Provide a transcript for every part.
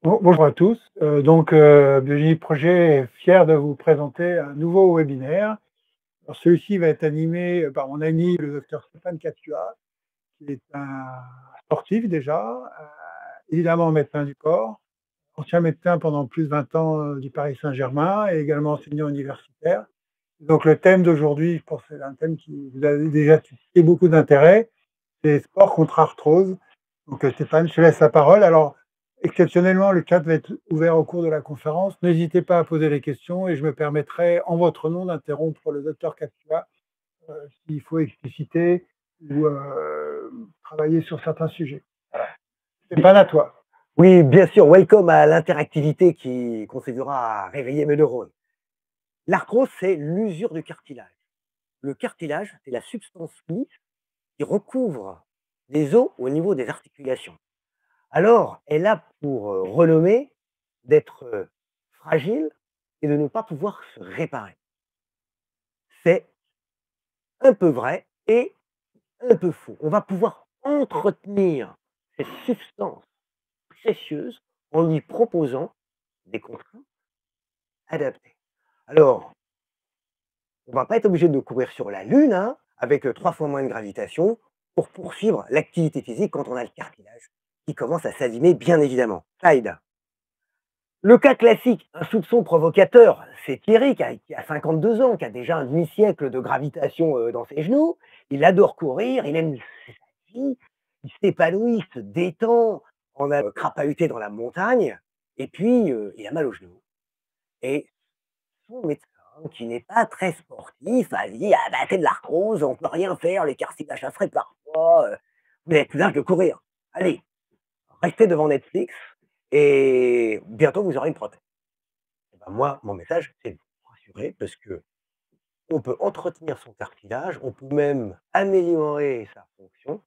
Bonjour à tous. Biologie Projet est fier de vous présenter un nouveau webinaire. Alors, celui-ci va être animé par mon ami, le docteur Stéphane Catua, qui est un sportif déjà, évidemment médecin du corps, ancien médecin pendant plus de 20 ans du Paris Saint-Germain et également enseignant universitaire. Donc, le thème d'aujourd'hui, je pense que c'est un thème qui vous a déjà suscité beaucoup d'intérêt, c'est sport contre arthrose. Stéphane, je te laisse la parole. Alors, exceptionnellement, le chat va être ouvert au cours de la conférence. N'hésitez pas à poser les questions et je me permettrai, en votre nom, d'interrompre le docteur Capua s'il faut expliciter ou travailler sur certains sujets. Stéphane, à toi. Oui, bien sûr, welcome à l'interactivité qui contribuera à réveiller mes neurones. L'arthrose, c'est l'usure du cartilage. Le cartilage, c'est la substance lisse qui recouvre les os au niveau des articulations. Alors, elle a pour renommée d'être fragile et de ne pas pouvoir se réparer. C'est un peu vrai et un peu faux. On va pouvoir entretenir cette substance précieuse en lui proposant des contraintes adaptées. Alors, on va pas être obligé de courir sur la Lune, hein, avec 3 fois moins de gravitation, pour poursuivre l'activité physique quand on a le cartilage qui commence à s'abîmer, bien évidemment. Slide. Le cas classique, un soupçon provocateur, c'est Thierry qui a 52 ans, qui a déjà un demi-siècle de gravitation dans ses genoux. Il adore courir, il aime sa vie, il s'épanouit, il se détend, on a crapahuté dans la montagne, et puis il a mal aux genoux. Et son médecin, qui n'est pas très sportif, a dit: «Ah bah, c'est de l'arthrose, on peut rien faire, les cartilages, ça se répare pas, vous n'avez plus l'âge de courir. Allez, restez devant Netflix et bientôt vous aurez une prothèse». Et ben moi, mon message, c'est de vous rassurer parce qu'on peut entretenir son cartilage, on peut même améliorer sa fonction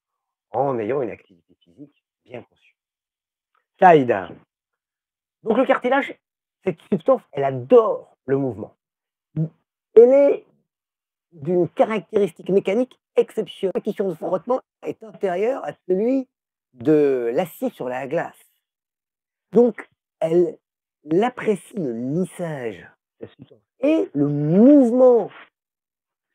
en ayant une activité physique bien conçue. Slide. Donc le cartilage, cette substance, elle adore le mouvement. Elle est d'une caractéristique mécanique exceptionnelle. La question de frottement est inférieure à celui de l'acier sur la glace. Donc, elle apprécie le lissage de la substance. Et le mouvement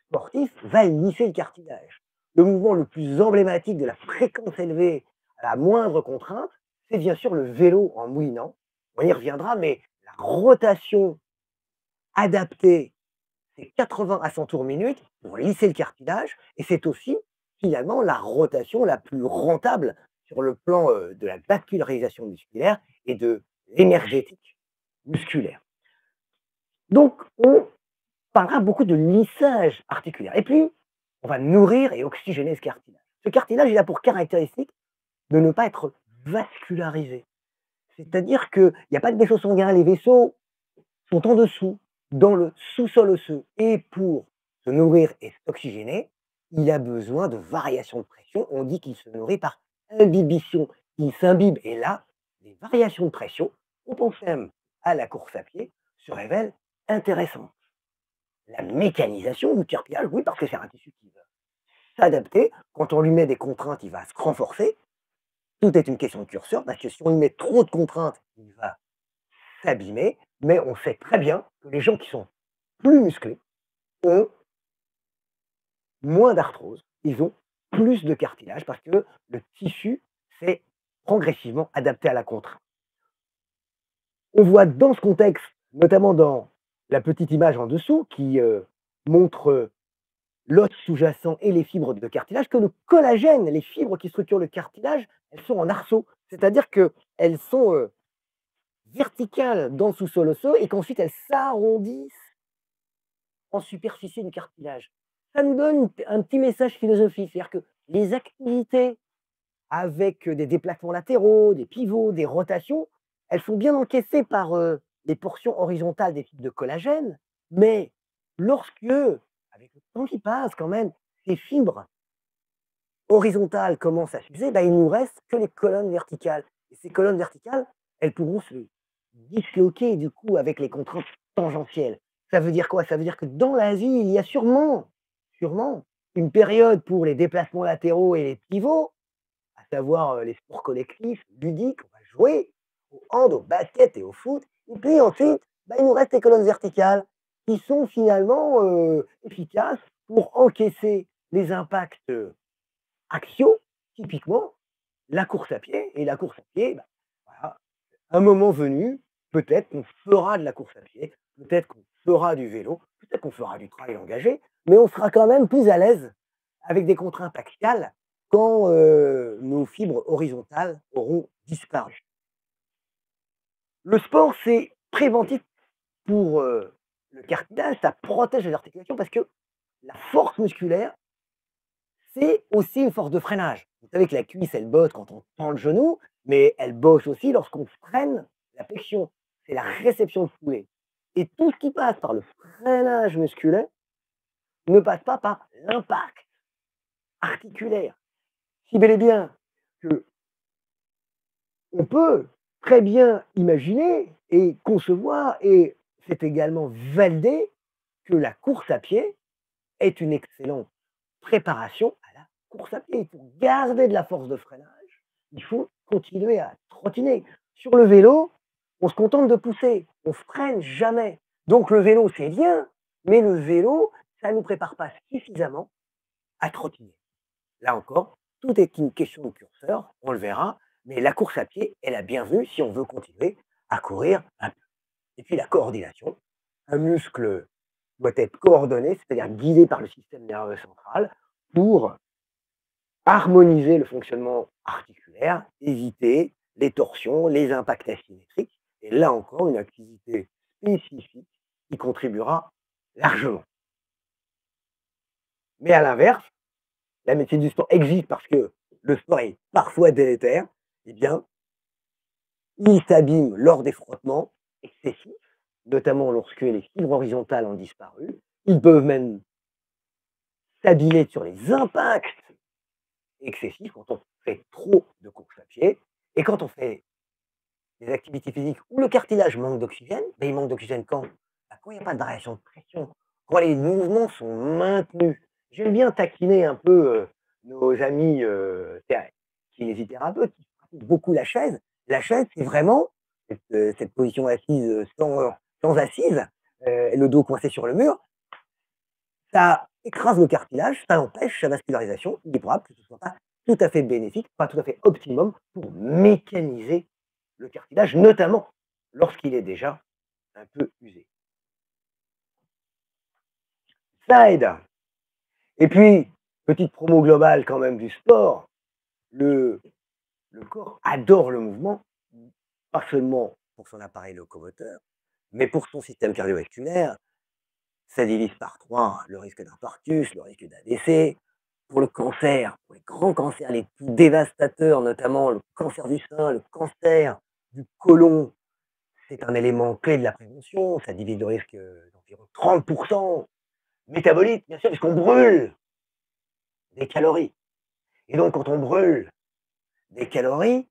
sportif va lisser le cartilage. Le mouvement le plus emblématique de la fréquence élevée à la moindre contrainte, c'est bien sûr le vélo en moulinant. On y reviendra, mais la rotation adaptée, c'est 80 à 100 tours minute pour lisser le cartilage et c'est aussi finalement la rotation la plus rentable sur le plan de la vascularisation musculaire et de l'énergétique musculaire. Donc, on parlera beaucoup de lissage articulaire. Et puis, on va nourrir et oxygéner ce cartilage. Ce cartilage, il a pour caractéristique de ne pas être vascularisé. C'est-à-dire qu'il n'y a pas de vaisseau sanguin. Les vaisseaux sont en dessous, dans le sous-sol osseux. Et pour se nourrir et s'oxygéner, il a besoin de variations de pression. On dit qu'il se nourrit par imbibition. Il s'imbibe. Et là, les variations de pression, on pense même à la course à pied, se révèlent intéressantes. La mécanisation du cartilage, oui, parce que c'est un tissu qui va s'adapter. Quand on lui met des contraintes, il va se renforcer. Tout est une question de curseur, parce que si on lui met trop de contraintes, il va s'abîmer. Mais on sait très bien que les gens qui sont plus musclés ont moins d'arthrose, ils ont plus de cartilage parce que le tissu s'est progressivement adapté à la contrainte. On voit dans ce contexte, notamment dans la petite image en dessous qui montre l'os sous-jacent et les fibres de cartilage, que le collagène, les fibres qui structurent le cartilage, elles sont en arceau, c'est-à-dire qu'elles sont verticales dans le sous-sol osseux et qu'ensuite elles s'arrondissent en superficie du cartilage. Ça nous donne un petit message philosophique, c'est-à-dire que les activités avec des déplacements latéraux, des pivots, des rotations, elles sont bien encaissées par les portions horizontales des fibres de collagène, mais lorsque, avec le temps qui passe quand même, ces fibres horizontales commencent à s'user, ben, il ne nous reste que les colonnes verticales. Et ces colonnes verticales, elles pourront se disloquer du coup avec les contraintes tangentielles. Ça veut dire quoi? Ça veut dire que dans la vie, il y a sûrement une période pour les déplacements latéraux et les pivots, à savoir les sports collectifs, ludiques, on va jouer au hand, au basket et au foot. Et puis ensuite, bah, il nous reste les colonnes verticales qui sont finalement efficaces pour encaisser les impacts axiaux, typiquement la course à pied. Et la course à pied, bah, voilà, un moment venu, peut-être qu'on fera de la course à pied, peut-être qu'on fera du vélo, peut-être qu'on fera du travail engagé, mais on sera quand même plus à l'aise avec des contraintes axiales quand nos fibres horizontales auront disparu. Le sport, c'est préventif pour le cartilage, ça protège les articulations parce que la force musculaire, c'est aussi une force de freinage. Vous savez que la cuisse, elle botte quand on tend le genou, mais elle bosse aussi lorsqu'on freine la flexion. C'est la réception de foulée. Et tout ce qui passe par le freinage musculaire ne passe pas par l'impact articulaire. Si bel et bien que on peut très bien imaginer et concevoir, et c'est également validé, que la course à pied est une excellente préparation à la course à pied. Pour garder de la force de freinage, il faut continuer à trottiner. Sur le vélo, on se contente de pousser, on freine jamais. Donc le vélo, c'est bien, mais le vélo, ça ne nous prépare pas suffisamment à trottiner. Là encore, tout est une question de curseur, on le verra, mais la course à pied est la bienvenue si on veut continuer à courir un peu. Et puis la coordination, un muscle doit être coordonné, c'est-à-dire guidé par le système nerveux central pour harmoniser le fonctionnement articulaire, éviter les torsions, les impacts asymétriques. Et là encore, une activité spécifique qui contribuera largement. Mais à l'inverse, la médecine du sport existe parce que le sport est parfois délétère, eh bien, il s'abîme lors des frottements excessifs, notamment lorsque les fibres horizontales ont disparu. Ils peuvent même s'abîmer sur les impacts excessifs quand on fait trop de courses à pied. Et quand on fait des activités physiques où le cartilage manque d'oxygène, mais il manque d'oxygène quand? Bah, quand il n'y a pas de variation de pression, quand les mouvements sont maintenus. J'aime bien taquiner un peu nos amis kinésithérapeutes qui pratiquent beaucoup la chaise. La chaise, c'est vraiment cette position assise sans assise, le dos coincé sur le mur. Ça écrase le cartilage, ça empêche sa vascularisation. Il est probable que ce ne soit pas tout à fait bénéfique, pas tout à fait optimum pour mécaniser le cartilage, notamment lorsqu'il est déjà un peu usé. Ça aide. Et puis, petite promo globale quand même du sport, le, le corps adore le mouvement, pas seulement pour son appareil locomoteur, mais pour son système cardiovasculaire. Ça divise par 3 le risque d'infarctus, le risque d'AVC. Pour le cancer, pour les grands cancers les plus dévastateurs, notamment le cancer du sein, le cancer du côlon, c'est un élément clé de la prévention. Ça divise le risque d'environ 30%. Métabolique, bien sûr, puisqu'on brûle des calories. Et donc, quand on brûle des calories,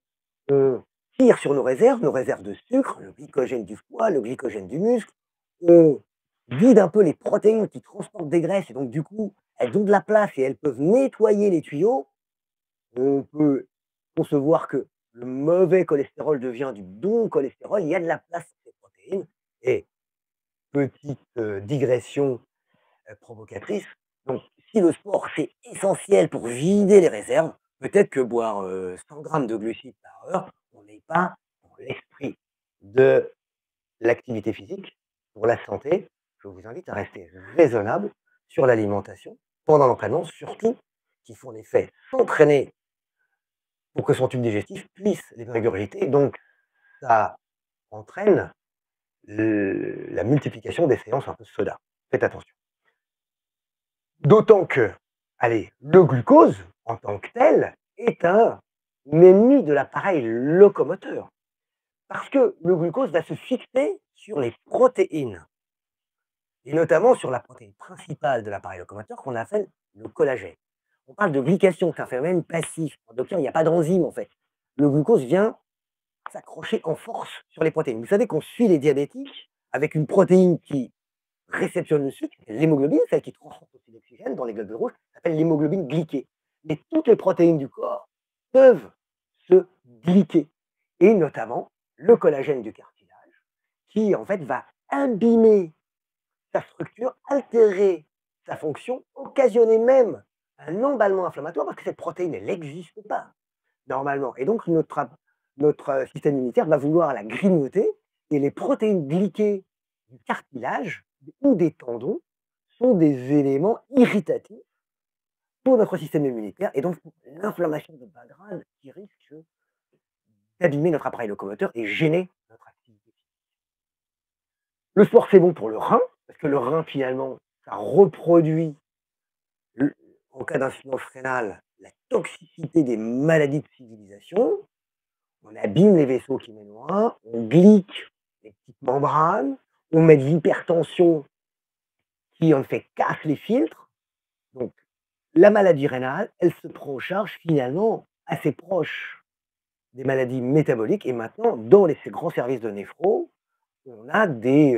on tire sur nos réserves de sucre, le glycogène du foie, le glycogène du muscle. On vide un peu les protéines qui transportent des graisses, et donc du coup, elles ont de la place et elles peuvent nettoyer les tuyaux. On peut concevoir que le mauvais cholestérol devient du bon cholestérol, il y a de la place pour ces protéines. Et petite digression provocatrice, donc si le sport c'est essentiel pour vider les réserves, peut-être que boire 100 grammes de glucides par heure, on n'est pas dans l'esprit de l'activité physique pour la santé. Je vous invite à rester raisonnable sur l'alimentation pendant l'entraînement, surtout qu'il faut en effet s'entraîner pour que son tube digestif puisse les ingurgiter. Donc, ça entraîne la multiplication des séances un peu soda. Faites attention. D'autant que, allez, le glucose, en tant que tel, est un ennemi de l'appareil locomoteur. Parce que le glucose va se fixer sur les protéines, et notamment sur la protéine principale de l'appareil locomoteur qu'on appelle le collagène. On parle de glycation, c'est un phénomène passif. En docteur, il n'y a pas d'enzyme en fait. Le glucose vient s'accrocher en force sur les protéines. Vous savez qu'on suit les diabétiques avec une protéine qui réceptionne le sucre, l'hémoglobine, celle qui transporte aussi l'oxygène dans les globules rouges, s'appelle l'hémoglobine glyquée. Mais toutes les protéines du corps peuvent se glyquer, et notamment le collagène du cartilage, qui en fait va abîmer sa structure, altérer sa fonction, occasionner même un emballement inflammatoire parce que cette protéine, elle n'existe pas normalement. Et donc notre système immunitaire va vouloir la grignoter et les protéines glyquées du cartilage ou des tendons sont des éléments irritatifs pour notre système immunitaire et donc l'inflammation de bas grade qui risque d'abîmer notre appareil locomoteur et gêner notre activité. Le sport, c'est bon pour le rein, parce que le rein, finalement, ça reproduit, en cas d'insuffisance rénale, la toxicité des maladies de civilisation. On abîme les vaisseaux qui mènent au rein, on glyque les petites membranes, on met de l'hypertension qui, en fait, casse les filtres. Donc, la maladie rénale, elle se prend en charge, finalement, assez proche des maladies métaboliques. Et maintenant, dans ces grands services de néphro, on a des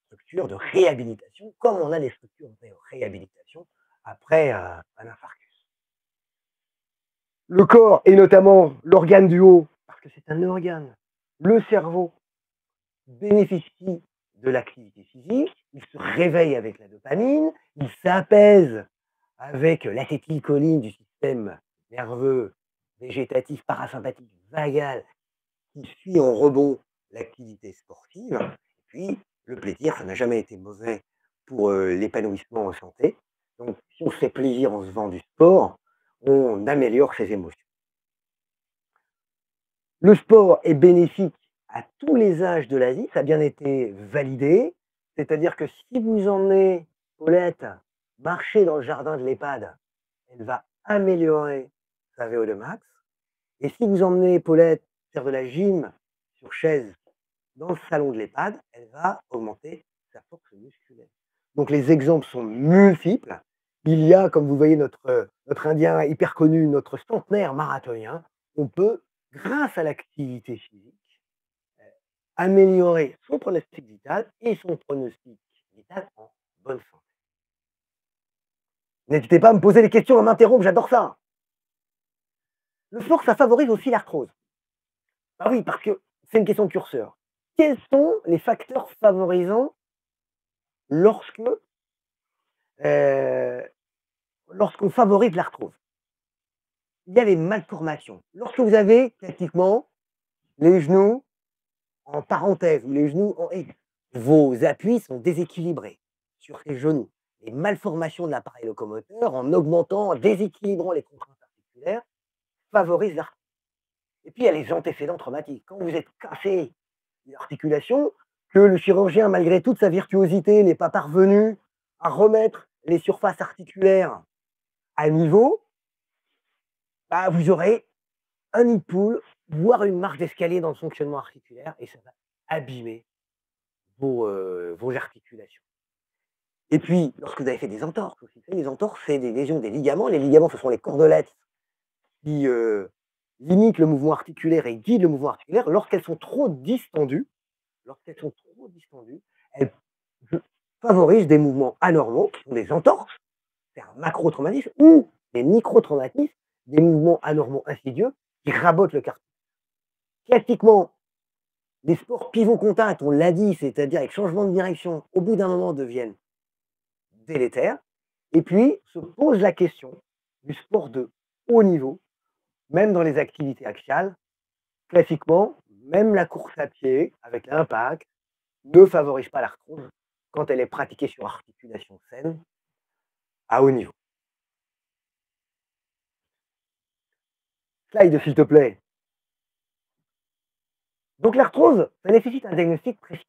structures de réhabilitation, comme on a des structures de réhabilitation après un infarctus. Le corps, et notamment l'organe du haut, parce que c'est un organe, le cerveau, bénéficie de l'activité physique, il se réveille avec la dopamine, il s'apaise avec l'acétylcholine du système nerveux végétatif, parasympathique, vagal, qui suit en rebond l'activité sportive. Et puis, le plaisir, ça n'a jamais été mauvais pour l'épanouissement en santé. Donc, si on se fait plaisir en se faisant du sport, on améliore ses émotions. Le sport est bénéfique à tous les âges de la vie, ça a bien été validé. C'est-à-dire que si vous emmenez Paulette marcher dans le jardin de l'EHPAD, elle va améliorer sa VO2 max. Et si vous emmenez Paulette faire de la gym sur chaise dans le salon de l'EHPAD, elle va augmenter sa force musculaire. Donc les exemples sont multiples. Il y a, comme vous voyez, notre Indien hyper connu, notre centenaire marathonien. On peut, grâce à l'activité physique, améliorer son pronostic vital et son pronostic vital en bonne santé. N'hésitez pas à me poser des questions, à m'interrompre, j'adore ça. Le sport, ça favorise aussi l'arthrose. Ah oui, parce que c'est une question de curseur. Quels sont les facteurs favorisants lorsqu'on favorise l'arthrose? Il y a les malformations. Lorsque vous avez classiquement les genoux en parenthèse ou les genoux en X, vos appuis sont déséquilibrés sur ces genoux. Les malformations de l'appareil locomoteur, en augmentant, en déséquilibrant les contraintes articulaires, favorisent l'arthrose. Et puis il y a les antécédents traumatiques. Quand vous êtes cassé l'articulation, que le chirurgien, malgré toute sa virtuosité, n'est pas parvenu à remettre les surfaces articulaires à niveau, bah, vous aurez un nid de poule, voire une marche d'escalier dans le fonctionnement articulaire, et ça va abîmer vos articulations. Et puis, lorsque vous avez fait des entorses aussi, les entorses, c'est des lésions des ligaments. Les ligaments, ce sont les cordelettes qui limitent le mouvement articulaire et guident le mouvement articulaire. Lorsqu'elles sont trop distendues, elles favorisent des mouvements anormaux, qui sont des entorses, c'est un macrotraumatisme, ou des microtraumatismes, des mouvements anormaux insidieux qui rabotent le cartilage. Classiquement, les sports pivot-contact, on l'a dit, c'est-à-dire avec changement de direction, au bout d'un moment deviennent délétères. Et puis se pose la question du sport de haut niveau, même dans les activités axiales. Classiquement, même la course à pied avec l'impact ne favorise pas l'arthrose quand elle est pratiquée sur articulation saine à haut niveau. Slide, s'il te plaît. Donc l'arthrose, ça nécessite un diagnostic précis.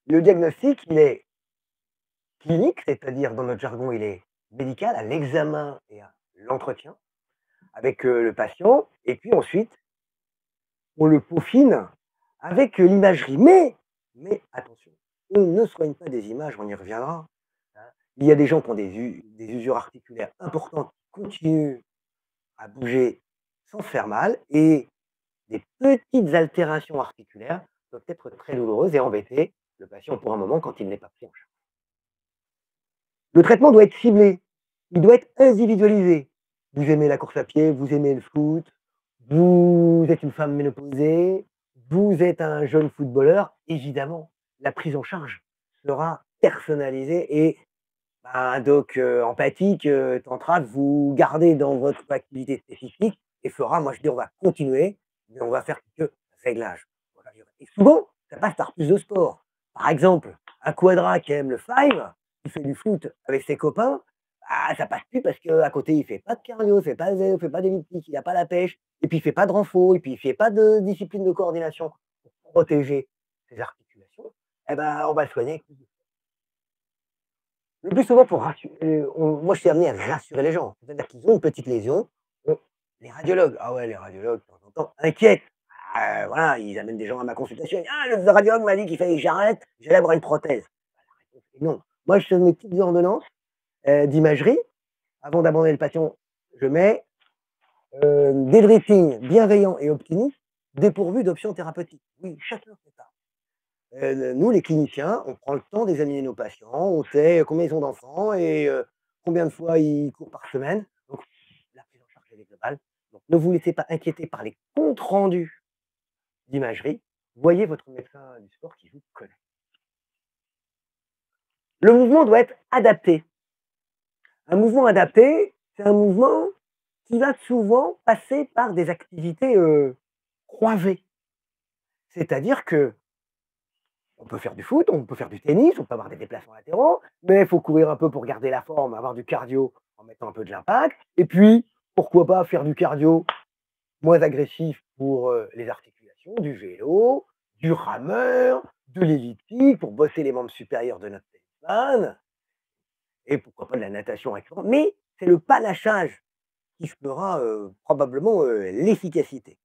Le diagnostic, il est clinique, c'est-à-dire dans notre jargon, il est médical, à l'examen et à l'entretien avec le patient. Et puis ensuite, on le peaufine avec l'imagerie. Mais attention, on ne soigne pas des images, on y reviendra. Il y a des gens qui ont des usures articulaires importantes, qui continuent à bouger sans se faire mal, et des petites altérations articulaires peuvent être très douloureuses et embêter le patient pour un moment quand il n'est pas pris en charge. Le traitement doit être ciblé, il doit être individualisé. Vous aimez la course à pied, vous aimez le foot, vous êtes une femme ménopausée, Vous êtes un jeune footballeur, évidemment, la prise en charge sera personnalisée et bah, un doc, empathique, tentera de vous garder dans votre activité spécifique et fera moi je dis: «On va continuer, mais on va faire quelques réglages». Voilà et souvent, ça passe par plus de sport. Par exemple, un quadra qui aime le five, qui fait du foot avec ses copains, ah ça passe plus parce qu'à côté il fait pas de cardio, il fait pas de vélo, il fait pas d'elliptique, il a pas la pêche et puis il fait pas de renfo et puis il fait pas de discipline de coordination pour protéger ses articulations et ben, on va le soigner avec plus de le plus souvent pour rassurer, moi je suis amené à rassurer les gens. C'est-à-dire qu'ils ont une petite lésion, on les radiologues, ah ouais, les radiologues, de temps en temps, inquiètent. Ah, voilà, ils amènent des gens à ma consultation. «Ah, le radiologue m'a dit qu'il fallait que j'arrête, j'allais avoir une prothèse». Bah, la réponse est non. Moi, je fais mes petites ordonnances, d'imagerie. Avant d'abandonner le patient, je mets, débriefing bienveillant et optimiste, dépourvu d'options thérapeutiques. Oui, chacun fait ça. Nous, les cliniciens, on prend le temps d'examiner nos patients, on sait combien ils ont d'enfants et combien de fois ils courent par semaine. Donc la prise en charge, elle est globale. Donc ne vous laissez pas inquiéter par les comptes rendus d'imagerie. Voyez votre médecin du sport qui vous connaît. Le mouvement doit être adapté. Un mouvement adapté, c'est un mouvement qui va souvent passer par des activités, croisées. C'est-à-dire que on peut faire du foot, on peut faire du tennis, on peut avoir des déplacements latéraux, mais il faut courir un peu pour garder la forme, avoir du cardio en mettant un peu de l'impact. Et puis, pourquoi pas faire du cardio moins agressif pour les articulations, du vélo, du rameur, de l'elliptique pour bosser les membres supérieurs de notre tennisman, et pourquoi pas de la natation récurrente. Mais c'est le panachage qui fera probablement l'efficacité.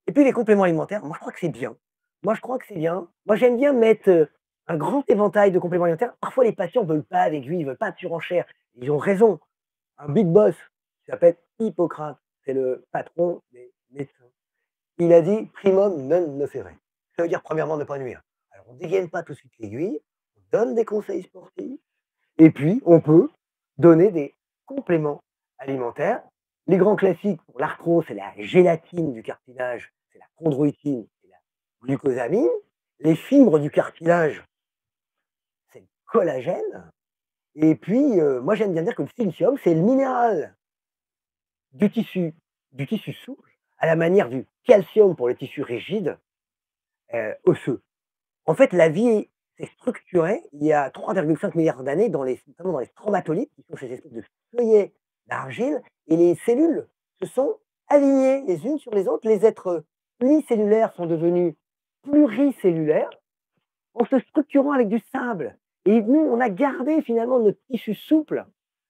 Et puis les compléments alimentaires, moi je crois que c'est bien. Moi je crois que c'est bien. Moi j'aime bien mettre, un grand éventail de compléments alimentaires. Parfois les patients ne veulent pas d'aiguille, ils veulent pas de surenchère. Ils ont raison. Un big boss qui s'appelle Hippocrate, c'est le patron des médecins. Il a dit: «Primum non nocere». Ça veut dire premièrement ne pas nuire. Alors on dégaine pas tout de suite l'aiguille, on donne des conseils sportifs et puis on peut donner des compléments alimentaires. Les grands classiques pour l'arthrose, c'est la gélatine du cartilage, c'est la chondroïtine et la glucosamine. Les fibres du cartilage, c'est le collagène. Et puis, moi j'aime bien dire que le silicium, c'est le minéral du tissu souple, à la manière du calcium pour les tissus rigides, osseux. En fait, la vie s'est structurée il y a 3,5 milliards d'années notamment dans les stromatolites, qui sont ces espèces de feuillets d'argile, et les cellules se sont alignées les unes sur les autres. Les êtres unicellulaires sont devenus pluricellulaires en se structurant avec du sable. Et nous, on a gardé finalement notre tissu souple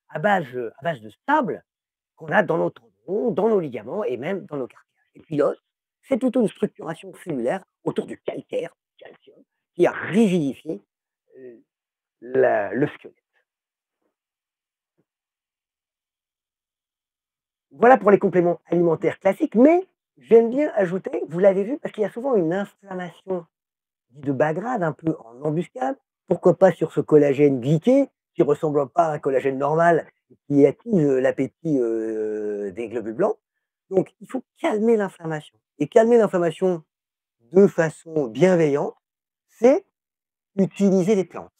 à base de sable qu'on a dans nos tendons, dans nos ligaments et même dans nos cartilages. Et puis l'os, c'est plutôt une structuration cellulaire autour du calcaire, du calcium, qui a rigidifié le squelette. Voilà pour les compléments alimentaires classiques, mais j'aime bien ajouter, vous l'avez vu, parce qu'il y a souvent une inflammation dite de bas grade, un peu en embuscade, pourquoi pas sur ce collagène glyqué, qui ne ressemble pas à un collagène normal, qui attise l'appétit des globules blancs. Donc il faut calmer l'inflammation. Et calmer l'inflammation de façon bienveillante, c'est utiliser les plantes.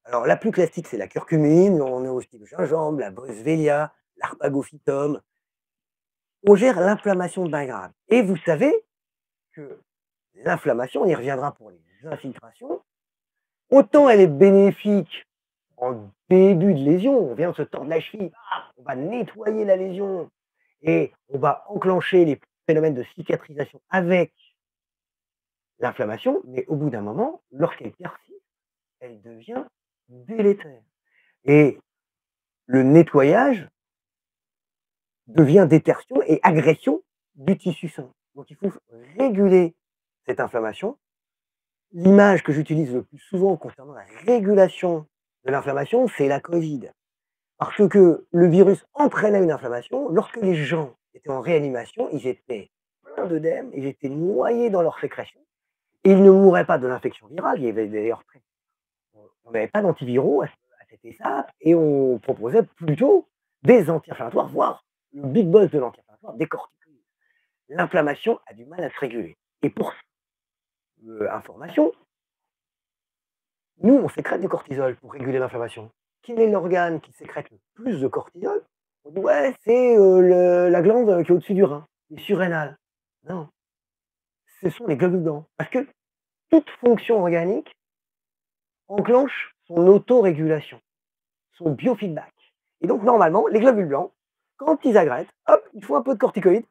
Alors la plus classique, c'est la curcumine, on a aussi le gingembre, la boswellia, l'arpagophytum. On gère l'inflammation de bas grade. Et vous savez que l'inflammation, on y reviendra pour les infiltrations, autant elle est bénéfique en début de lésion, on vient de se tordre la cheville, on va nettoyer la lésion et on va enclencher les phénomènes de cicatrisation avec l'inflammation, mais au bout d'un moment, lorsqu'elle persiste, elle devient délétère. Et le nettoyage devient détertion et agression du tissu sain. Donc il faut réguler cette inflammation. L'image que j'utilise le plus souvent concernant la régulation de l'inflammation, c'est la Covid. Parce que le virus entraînait une inflammation. Lorsque les gens étaient en réanimation, ils étaient pleins d'œdème, ils étaient noyés dans leurs sécrétions. Et ils ne mouraient pas de l'infection virale. Il y avait d'ailleurs on n'avait pas d'antiviraux à cette étape et on proposait plutôt des anti-inflammatoires, voire le big boss de l'anti-inflammatoire, des corticoïdes. L'inflammation a du mal à se réguler. Et pour information. Nous, on sécrète du cortisol pour réguler l'inflammation. Quel est l'organe qui sécrète le plus de cortisol? On dit: «Ouais, c'est, la glande qui est au-dessus du rein, les surrénales». Non, ce sont les globules blancs. Parce que toute fonction organique enclenche son autorégulation, son biofeedback. Et donc normalement, les globules blancs, quand ils agrègent, hop, il faut un peu de corticoïdes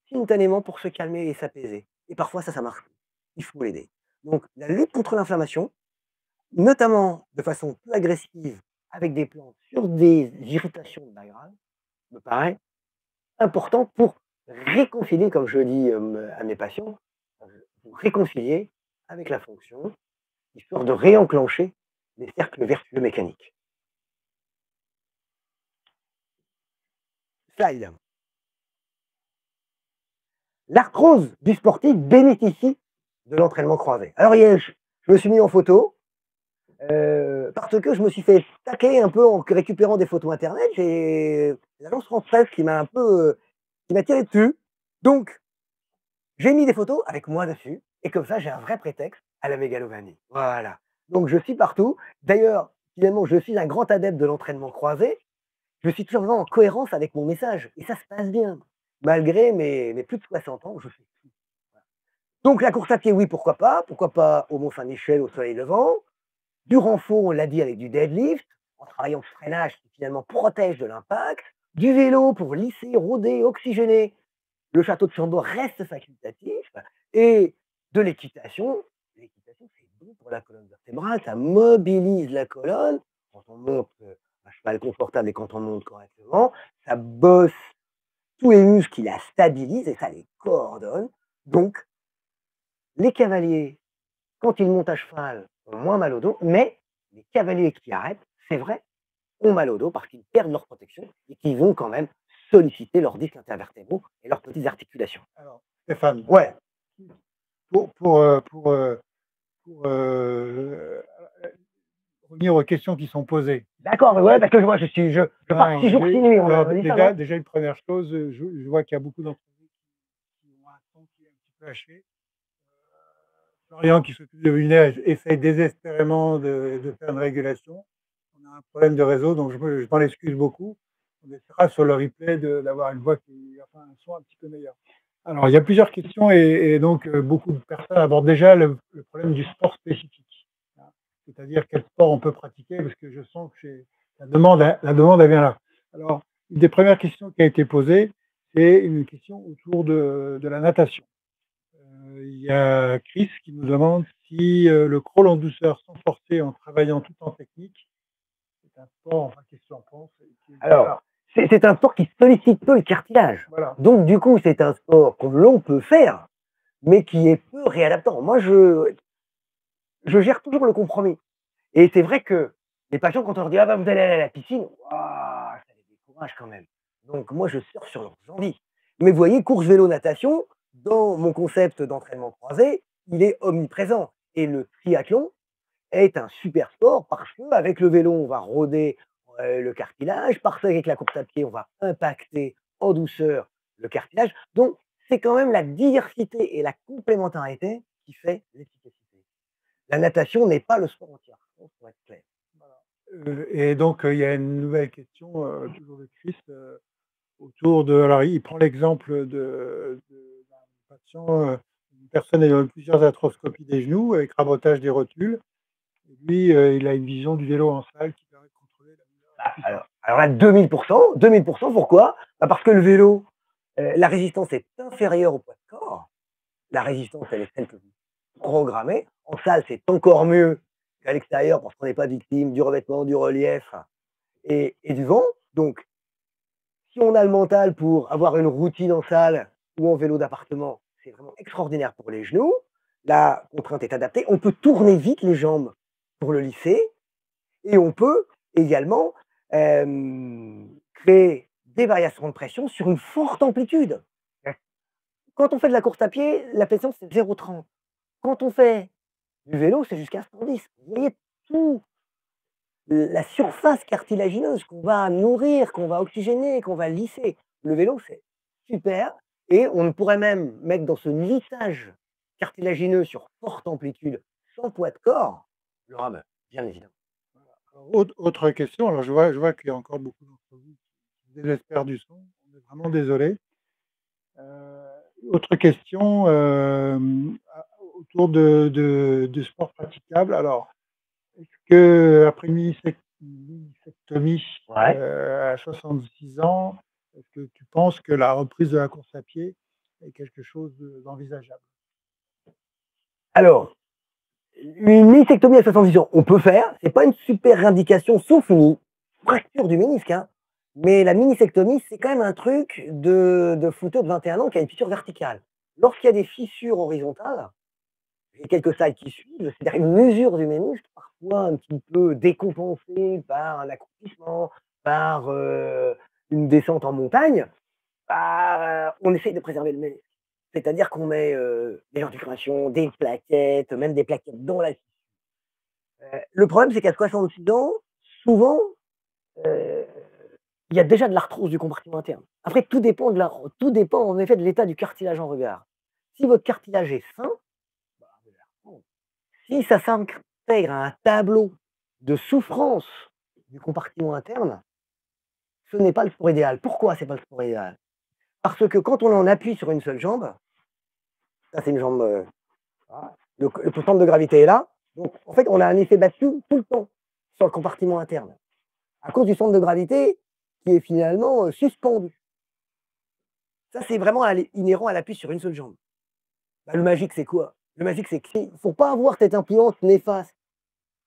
simultanément pour se calmer et s'apaiser. Et parfois ça marche plus. Il faut l'aider. Donc la lutte contre l'inflammation, notamment de façon peu agressive avec des plantes sur des irritations de bas grade, me paraît important pour réconcilier, comme je dis, à mes patients, pour réconcilier avec la fonction, histoire de réenclencher les cercles vertueux mécaniques. Slide. L'arthrose du sportif bénéficie de l'entraînement croisé. Alors hier, je me suis mis en photo, parce que je me suis fait taquer un peu en récupérant des photos internet. J'ai l'agence France Presse qui m'a un peu, qui m'a tiré dessus. Donc, j'ai mis des photos avec moi dessus, et comme ça, j'ai un vrai prétexte à la mégalomanie. Voilà. Donc, je suis partout. D'ailleurs, finalement, je suis un grand adepte de l'entraînement croisé. Je suis tout simplement en cohérence avec mon message, et ça se passe bien. Malgré mes plus de 60 ans, je fais tout. Donc, la course à pied, oui, pourquoi pas? Pourquoi pas au Mont-Saint-Michel, au soleil levant? Du renfort, on l'a dit, avec du deadlift, en travaillant le freinage qui finalement protège de l'impact. Du vélo pour lisser, rôder, oxygéner. Le château de Chambord reste facultatif. Et de l'équitation. L'équitation, c'est bon pour la colonne vertébrale, ça mobilise la colonne. Quand on monte un cheval confortable et quand on monte correctement, ça bosse tous les muscles qui la stabilisent et ça les coordonne. Donc, les cavaliers, quand ils montent à cheval, ont moins mal au dos, mais les cavaliers qui arrêtent, c'est vrai, ont mal au dos parce qu'ils perdent leur protection et qu'ils vont quand même solliciter leurs disques intervertébraux et leurs petites articulations. Alors, Stéphane, Ouais, pour revenir aux questions qui sont posées. d'accord, mais ouais, parce que moi je pars 6 jours, 6 nuits. Alors, On a dit ça, non? déjà une première chose, je vois qu'il y a beaucoup d'entre vous qui ont un son qui est un petit peu haché. Florian, qui s'occupe de Lunaire, essaye désespérément de faire une régulation. On a un problème de réseau, donc je m'en excuse beaucoup. On essaiera sur le replay d'avoir une voix enfin, un son un petit peu meilleur. Alors, il y a plusieurs questions et donc beaucoup de personnes abordent déjà le problème du sport spécifique. Hein. C'est-à-dire quel sport on peut pratiquer, parce que je sens que la demande elle vient là. Alors, une des premières questions qui a été posée, c'est une question autour de la natation. Il y a Chris qui nous demande si le crawl en douceur sans forcer, en travaillant tout en technique, c'est un sport, enfin, qu'est-ce que tu en penses? Alors, c'est un sport qui sollicite peu le cartilage. Voilà. Donc, du coup, c'est un sport que l'on peut faire, mais qui est peu réadaptant. Moi, je gère toujours le compromis. Et c'est vrai que les patients, quand on leur dit: «Ah bah, vous allez aller à la piscine», waouh, ça les décourage quand même. Donc moi, je surfe sur leurs envies. Mais vous voyez, course, vélo, natation, dans mon concept d'entraînement croisé, il est omniprésent. Et le triathlon est un super sport parce qu'avec le vélo, on va rôder le cartilage, parce qu'avec la course à pied, on va impacter en douceur le cartilage. Donc, c'est quand même la diversité et la complémentarité qui fait l'efficacité. La natation n'est pas le sport entier, pour être clair. Et donc, il y a une nouvelle question, toujours de Chris, autour de. Alors, il prend l'exemple d'un patient, une personne ayant eu plusieurs arthroscopies des genoux avec rabotage des rotules. Et lui, il a une vision du vélo en salle qui permet de contrôler la douleur. Alors là, 2000%, 2000%, pourquoi? Bah parce que le vélo, la résistance est inférieure au poids de corps. La résistance, elle est celle que vous programmez. En salle, c'est encore mieux qu'à l'extérieur parce qu'on n'est pas victime du revêtement, du relief et du vent. Donc, si on a le mental pour avoir une routine en salle ou en vélo d'appartement, c'est vraiment extraordinaire pour les genoux. La contrainte est adaptée. On peut tourner vite les jambes pour le lisser et on peut également créer des variations de pression sur une forte amplitude. Quand on fait de la course à pied, la pression c'est 0,30. Quand on fait du vélo, c'est jusqu'à 110. Vous voyez tout la surface cartilagineuse qu'on va nourrir, qu'on va oxygéner, qu'on va lisser. Le vélo, c'est super et on pourrait même mettre dans ce lissage cartilagineux sur forte amplitude, sans poids de corps, le rameur, bien évidemment. Alors, autre question, alors je vois qu'il y a encore beaucoup d'entre vous qui désespèrent du son. On est vraiment désolé. Autre question, autour de sports praticables. Alors, est-ce qu'après une mini-sectomie, Ouais. à 66 ans, est-ce que tu penses que la reprise de la course à pied est quelque chose d'envisageable? Alors, une mystectomie à 70 ans, on peut faire, c'est pas une super indication, sauf une fracture du ménisque, hein. Mais la mini-sectomie, c'est quand même un truc de footeux de 21 ans qui a une fissure verticale. Lorsqu'il y a des fissures horizontales, et quelques tailles qui suivent, c'est-à-dire une mesure du ménisque, parfois un petit peu décompensée par un accroupissement, par une descente en montagne, bah, on essaye de préserver le ménisque. C'est-à-dire qu'on met des articulations, des plaquettes, même des plaquettes dans la. Le problème, c'est qu'à 66 ans, souvent, euh, il y a déjà de l'arthrose du compartiment interne. Après, tout dépend en effet de l'état du cartilage en regard. Si votre cartilage est sain, si ça s'intègre à un tableau de souffrance du compartiment interne, ce n'est pas le sport idéal. Pourquoi c'est pas le sport idéal? Parce que quand on en appuie sur une seule jambe, ça c'est une jambe, voilà, le centre de gravité est là, donc en fait on a un effet battu tout le temps sur le compartiment interne, à cause du centre de gravité qui est finalement suspendu. Ça c'est vraiment inhérent à l'appui sur une seule jambe. Bah, le magique c'est quoi? Le magique c'est qu'il ne faut pas avoir cette influence néfaste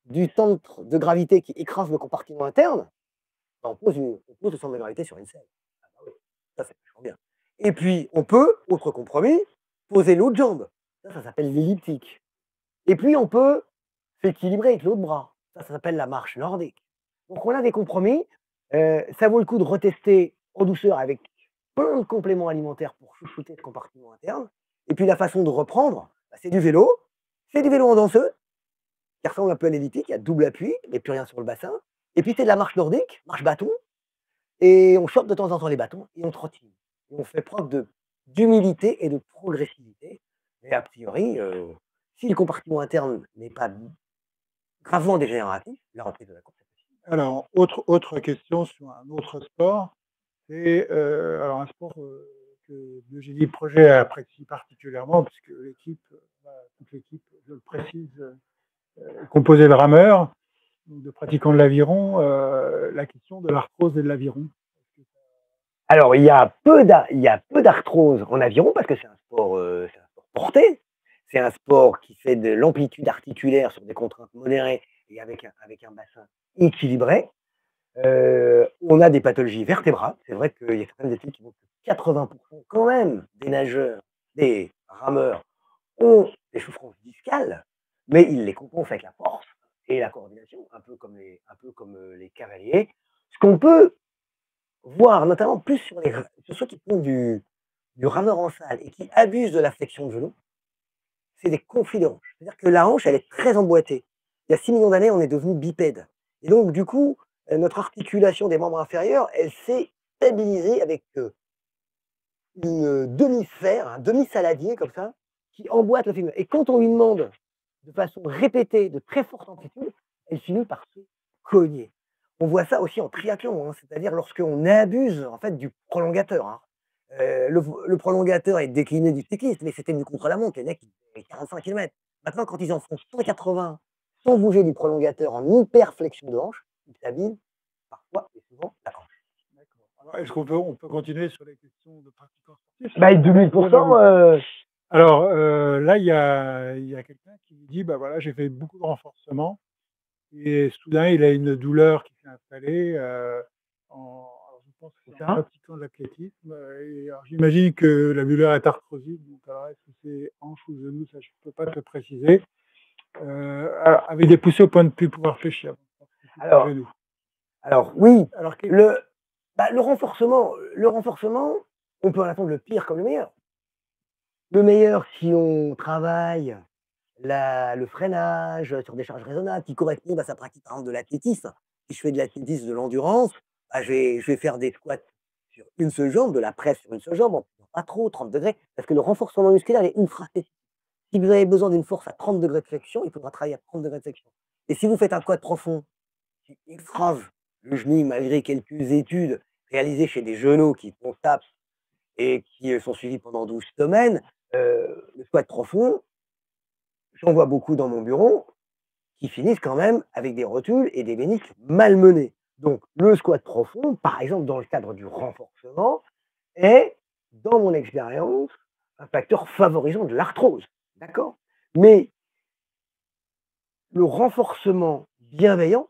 du centre de gravité qui écrase le compartiment interne. Bah, on pose le centre de gravité sur une selle. Ah bah oui, ça c'est vachement bien. Et puis on peut, autre compromis, poser l'autre jambe. Ça s'appelle l'elliptique. Et puis on peut s'équilibrer avec l'autre bras. Ça s'appelle la marche nordique. Donc on a des compromis. Ça vaut le coup de retester en douceur avec plein de compléments alimentaires pour chouchouter le compartiment interne. Et puis la façon de reprendre, bah, c'est du vélo. C'est du vélo en danseuse, qui ressemble un peu à l'elliptique, il y a double appui, mais plus rien sur le bassin. Et puis c'est de la marche nordique, marche bâton, et on chope de temps en temps les bâtons et on trottine. Et on fait preuve d'humilité et de progressivité. Et a priori, si le compartiment interne n'est pas gravement dégénératif, la reprise de la course est possible. Alors, autre question sur un autre sport, c'est, alors un sport, que Biogénie Projet apprécie particulièrement puisque l'équipe, toute l'équipe, je le précise, est composée de rameurs, donc de pratiquants de l'aviron, la question de l'arthrose et de l'aviron. Alors, il y a peu d'arthrose en aviron parce que c'est un sport porté. C'est un sport qui fait de l'amplitude articulaire sur des contraintes modérées et avec un bassin équilibré. On a des pathologies vertébrales. C'est vrai qu'il y a certaines études qui montrent que 80% quand même des nageurs, des rameurs ont des souffrances discales, mais ils les compensent avec la force et la coordination, un peu comme les cavaliers. Ce qu'on peut voir notamment plus sur ceux qui font du rameur en salle et qui abusent de la flexion de genou, c'est des conflits de hanches. C'est-à-dire que la hanche, elle est très emboîtée. Il y a 6 millions d'années, on est devenu bipède. Et donc, du coup, notre articulation des membres inférieurs, elle s'est stabilisée avec une demi-sphère, un demi-saladier comme ça, qui emboîte le fémur. Et quand on lui demande de façon répétée, de très forte amplitude, elle finit par se cogner. On voit ça aussi en triathlon, hein, c'est-à-dire lorsqu'on abuse en fait du prolongateur. Hein. Le prolongateur est décliné du cycliste, mais c'était du contre-la-montre. Les mecs, ils faisaient 45 km. Maintenant, quand ils en font 180 sans bouger du prolongateur en hyper flexion de hanche, ils s'abîment parfois et souvent la hanche. D'accord. Alors, est-ce on peut continuer sur les questions de pratiquants sportifs? Bah, 2000%. Alors, là, il y a quelqu'un qui me dit: «Bah, voilà, j'ai fait beaucoup de renforcement et soudain, il a une douleur qui s'est installée, alors je pense que c'est un Ça. pratiquant de l'athlétisme, et alors j'imagine que la douleur est arthrosique, donc alors est-ce que c'est hanche ou genou? Ça, je ne peux pas te préciser. Alors avec des poussées au point de ne plus pouvoir fléchir, donc je pense que c'est le Alors, genou. alors oui, Alors quel le renforcement, on peut en attendre le pire comme le meilleur. Le meilleur, si on travaille le freinage sur des charges raisonnables qui correspondent à sa pratique, par exemple, de l'athlétisme. Si je fais de l'athlétisme, de l'endurance, bah, je vais faire des squats sur une seule jambe, de la presse sur une seule jambe, en faisant pas trop, 30 degrés, parce que le renforcement musculaire est ultra spécifique. Si vous avez besoin d'une force à 30 degrés de flexion, il faudra travailler à 30 degrés de flexion. Et si vous faites un quad profond qui écrase le genou, malgré quelques études réalisées chez des genoux qui font TAPS et qui sont suivis pendant 12 semaines, le squat profond, j'en vois beaucoup dans mon bureau qui finissent quand même avec des rotules et des ménisques malmenés. Donc, le squat profond, par exemple, dans le cadre du renforcement, est, dans mon expérience, un facteur favorisant de l'arthrose. D'accord? Mais le renforcement bienveillant,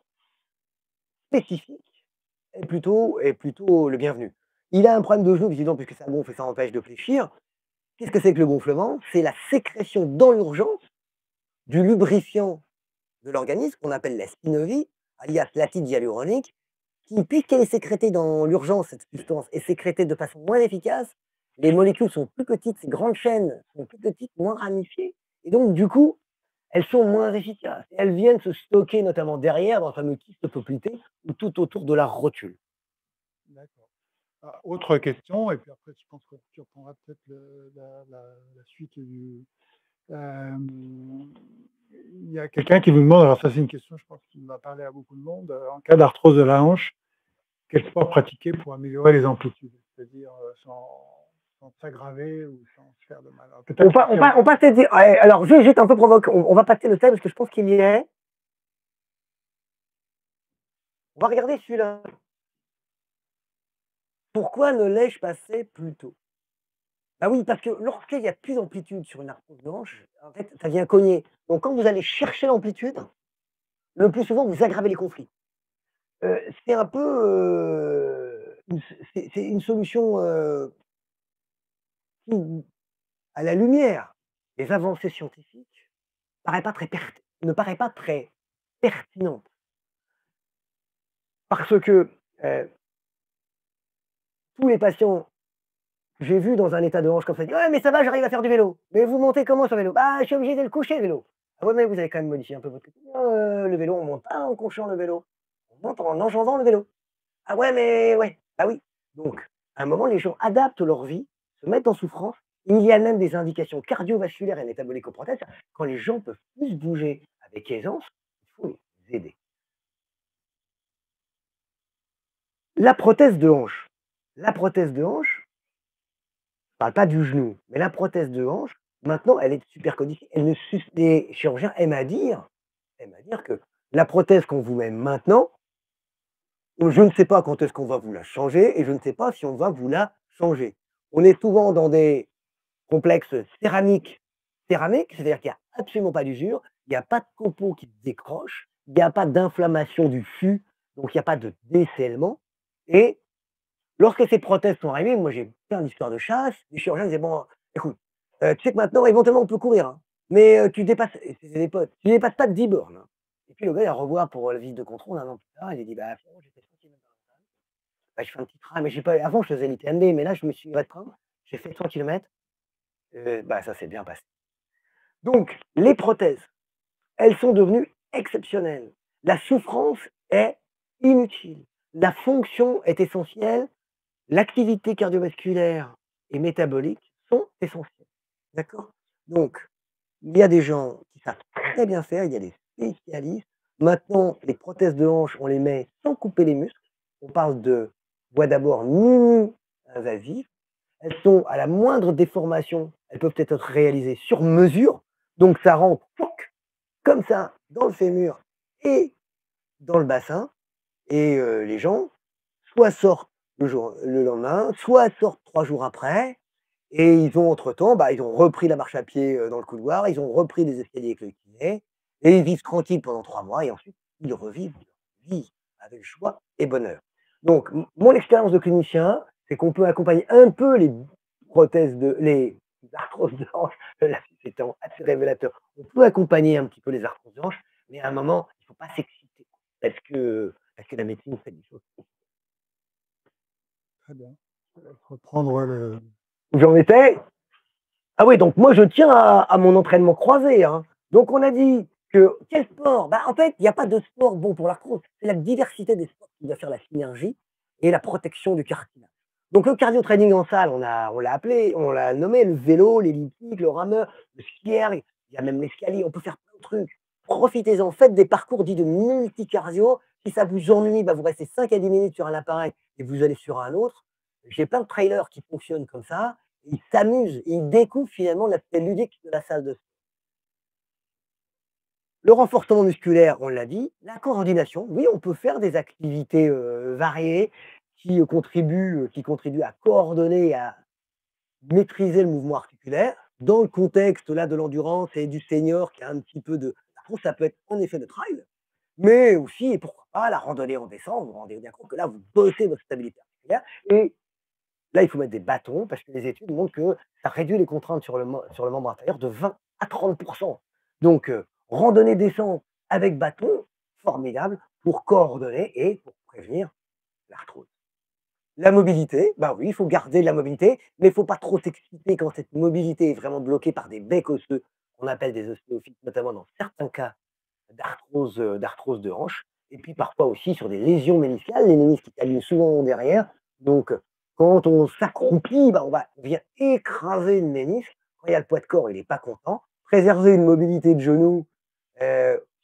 spécifique, est plutôt le bienvenu. Il a un problème de genou, évidemment, puisque ça gonfle et ça empêche de fléchir. Qu'est-ce que c'est que le gonflement? C'est la sécrétion dans l'urgence du lubrifiant de l'organisme qu'on appelle la synovie, alias l'acide hyaluronique, qui, puisqu'elle est sécrétée dans l'urgence, cette substance est sécrétée de façon moins efficace, les molécules sont plus petites, ces grandes chaînes sont plus petites, moins ramifiées, et donc du coup, elles sont moins efficaces. Et elles viennent se stocker notamment derrière, dans le fameux kyste poplité, ou tout autour de la rotule. D'accord. Ah, autre question, et puis après, je pense que tu reprendras peut-être la suite du. Il y a quelqu'un qui vous demande, alors ça c'est une question, je pense qu'il va parler à beaucoup de monde, en cas d'arthrose de la hanche, quel sport pratiquer pour améliorer les amplitudes, c'est-à-dire sans s'aggraver ou sans se faire de mal. Alors, peut-être On passe alors, juste un peu provoque, on va passer le thème parce que je pense qu'il y est. On va regarder celui-là. Pourquoi ne l'ai-je pas fait plus tôt? Bah oui, parce que lorsqu'il y a plus d'amplitude sur une arthrose de hanche, en fait, ça vient cogner. Donc quand vous allez chercher l'amplitude, le plus souvent, vous aggravez les conflits. C'est un peu, c'est une solution, qui, à la lumière des avancées scientifiques, ne paraît pas très pertinente. Parce que, tous les patients que j'ai vus dans un état de hanche comme ça, disent: «Ouais, mais ça va, j'arrive à faire du vélo». «Mais vous montez comment sur le vélo?» «Bah, je suis obligé de le coucher le vélo». «Ah ouais, mais vous avez quand même modifié un peu votre quotidien, le vélo, on monte pas en couchant le vélo, on monte en enjambant le vélo». «Ah ouais, mais ouais». «Ah oui». Donc, à un moment, les gens adaptent leur vie, se mettent en souffrance. Il y a même des indications cardiovasculaires et métaboliques aux prothèses. Quand les gens peuvent plus bouger avec aisance, il faut les aider. La prothèse de hanche. La prothèse de hanche, je parle pas du genou, mais la prothèse de hanche, maintenant, elle est super codifiée. Les chirurgiens aiment à dire que la prothèse qu'on vous met maintenant, je ne sais pas quand est-ce qu'on va vous la changer et je ne sais pas si on va vous la changer. On est souvent dans des complexes céramiques, c'est-à-dire qu'il n'y a absolument pas d'usure, il n'y a pas de copeaux qui se décrochent, il n'y a pas d'inflammation du fût, donc il n'y a pas de décèlement. Et lorsque ces prothèses sont arrivées, moi j'ai plein d'histoires de chasse, les chirurgiens disaient: «Bon, écoute, tu sais que maintenant éventuellement on peut courir, hein, mais tu dépasses», et c'est des potes, «tu dépasses pas de 10 bornes, hein». Et puis le gars il revoit pour la visite de contrôle un an plus tard, il a dit: «Bah finalement j'ai fait 100 kilomètres dans la salle, bah, je fais un petit train, mais j'ai pas, avant je faisais l'ITMB, mais là je me suis restreint, j'ai fait 100 kilomètres, bah ça s'est bien passé». Donc les prothèses, elles sont devenues exceptionnelles. La souffrance est inutile. La fonction est essentielle. L'activité cardiovasculaire et métabolique sont essentielles. D'accord? Donc, il y a des gens qui savent très bien faire, il y a des spécialistes. Maintenant, les prothèses de hanche, on les met sans couper les muscles. On parle de voie d'abord mini-invasives. Elles sont à la moindre déformation, elles peuvent être réalisées sur mesure. Donc, ça rentre comme ça dans le fémur et dans le bassin. Et les gens, soit sortent le lendemain, soit sortent 3 jours après, et ils ont entre-temps, bah, ils ont repris la marche à pied, dans le couloir, ils ont repris les escaliers avec le kiné, et ils vivent tranquilles pendant 3 mois et ensuite ils revivent leur vie avec joie et bonheur. Donc mon expérience de clinicien, c'est qu'on peut accompagner un peu les arthroses de hanche, là c'était assez révélateur. On peut accompagner un petit peu les arthroses de hanche, mais à un moment, il ne faut pas s'exciter parce que la médecine fait des choses. très bien. Je vais reprendre le. J'en étais. Ah oui, donc moi je tiens à mon entraînement croisé, hein. Donc on a dit que quel sport? Bah, en fait, il n'y a pas de sport bon pour l'arthrose. C'est la diversité des sports qui doit faire la synergie et la protection du cartilage. Donc le cardio training en salle, on l'a nommé le vélo, l'elliptique, le rameur, le skier, il y a même l'escalier, on peut faire plein de trucs. Profitez-en, faites des parcours dits de multi-cardio. Si ça vous ennuie, bah, vous restez 5 à 10 minutes sur un appareil et vous allez sur un autre. J'ai plein de trailers qui fonctionnent comme ça. Ils s'amusent, ils découvrent finalement l'aspect ludique de la salle de sport. Le renforcement musculaire, on l'a dit. La coordination, oui, on peut faire des activités variées qui contribuent à coordonner, à maîtriser le mouvement articulaire. Dans le contexte là de l'endurance et du senior qui a un petit peu de ça peut être en effet le trail, mais aussi et pourquoi pas la randonnée en descente. Vous vous rendez bien compte que là, vous bossez votre stabilité articulaire et là, il faut mettre des bâtons parce que les études montrent que ça réduit les contraintes sur le membre inférieur de 20 à 30. Donc, randonnée descente avec bâton, formidable pour coordonner et pour prévenir l'arthrose. La mobilité, bah oui, il faut garder la mobilité, mais il ne faut pas trop s'exciter quand cette mobilité est vraiment bloquée par des becs osseux, qu'on appelle des ostéophytes, notamment dans certains cas d'arthrose de hanche, et puis parfois aussi sur des lésions méniscales, les ménisques qui alignent souvent derrière. Donc, quand on s'accroupit, bah, on vient écraser le ménisque. Quand il y a le poids de corps, il n'est pas content. Préserver une mobilité de genou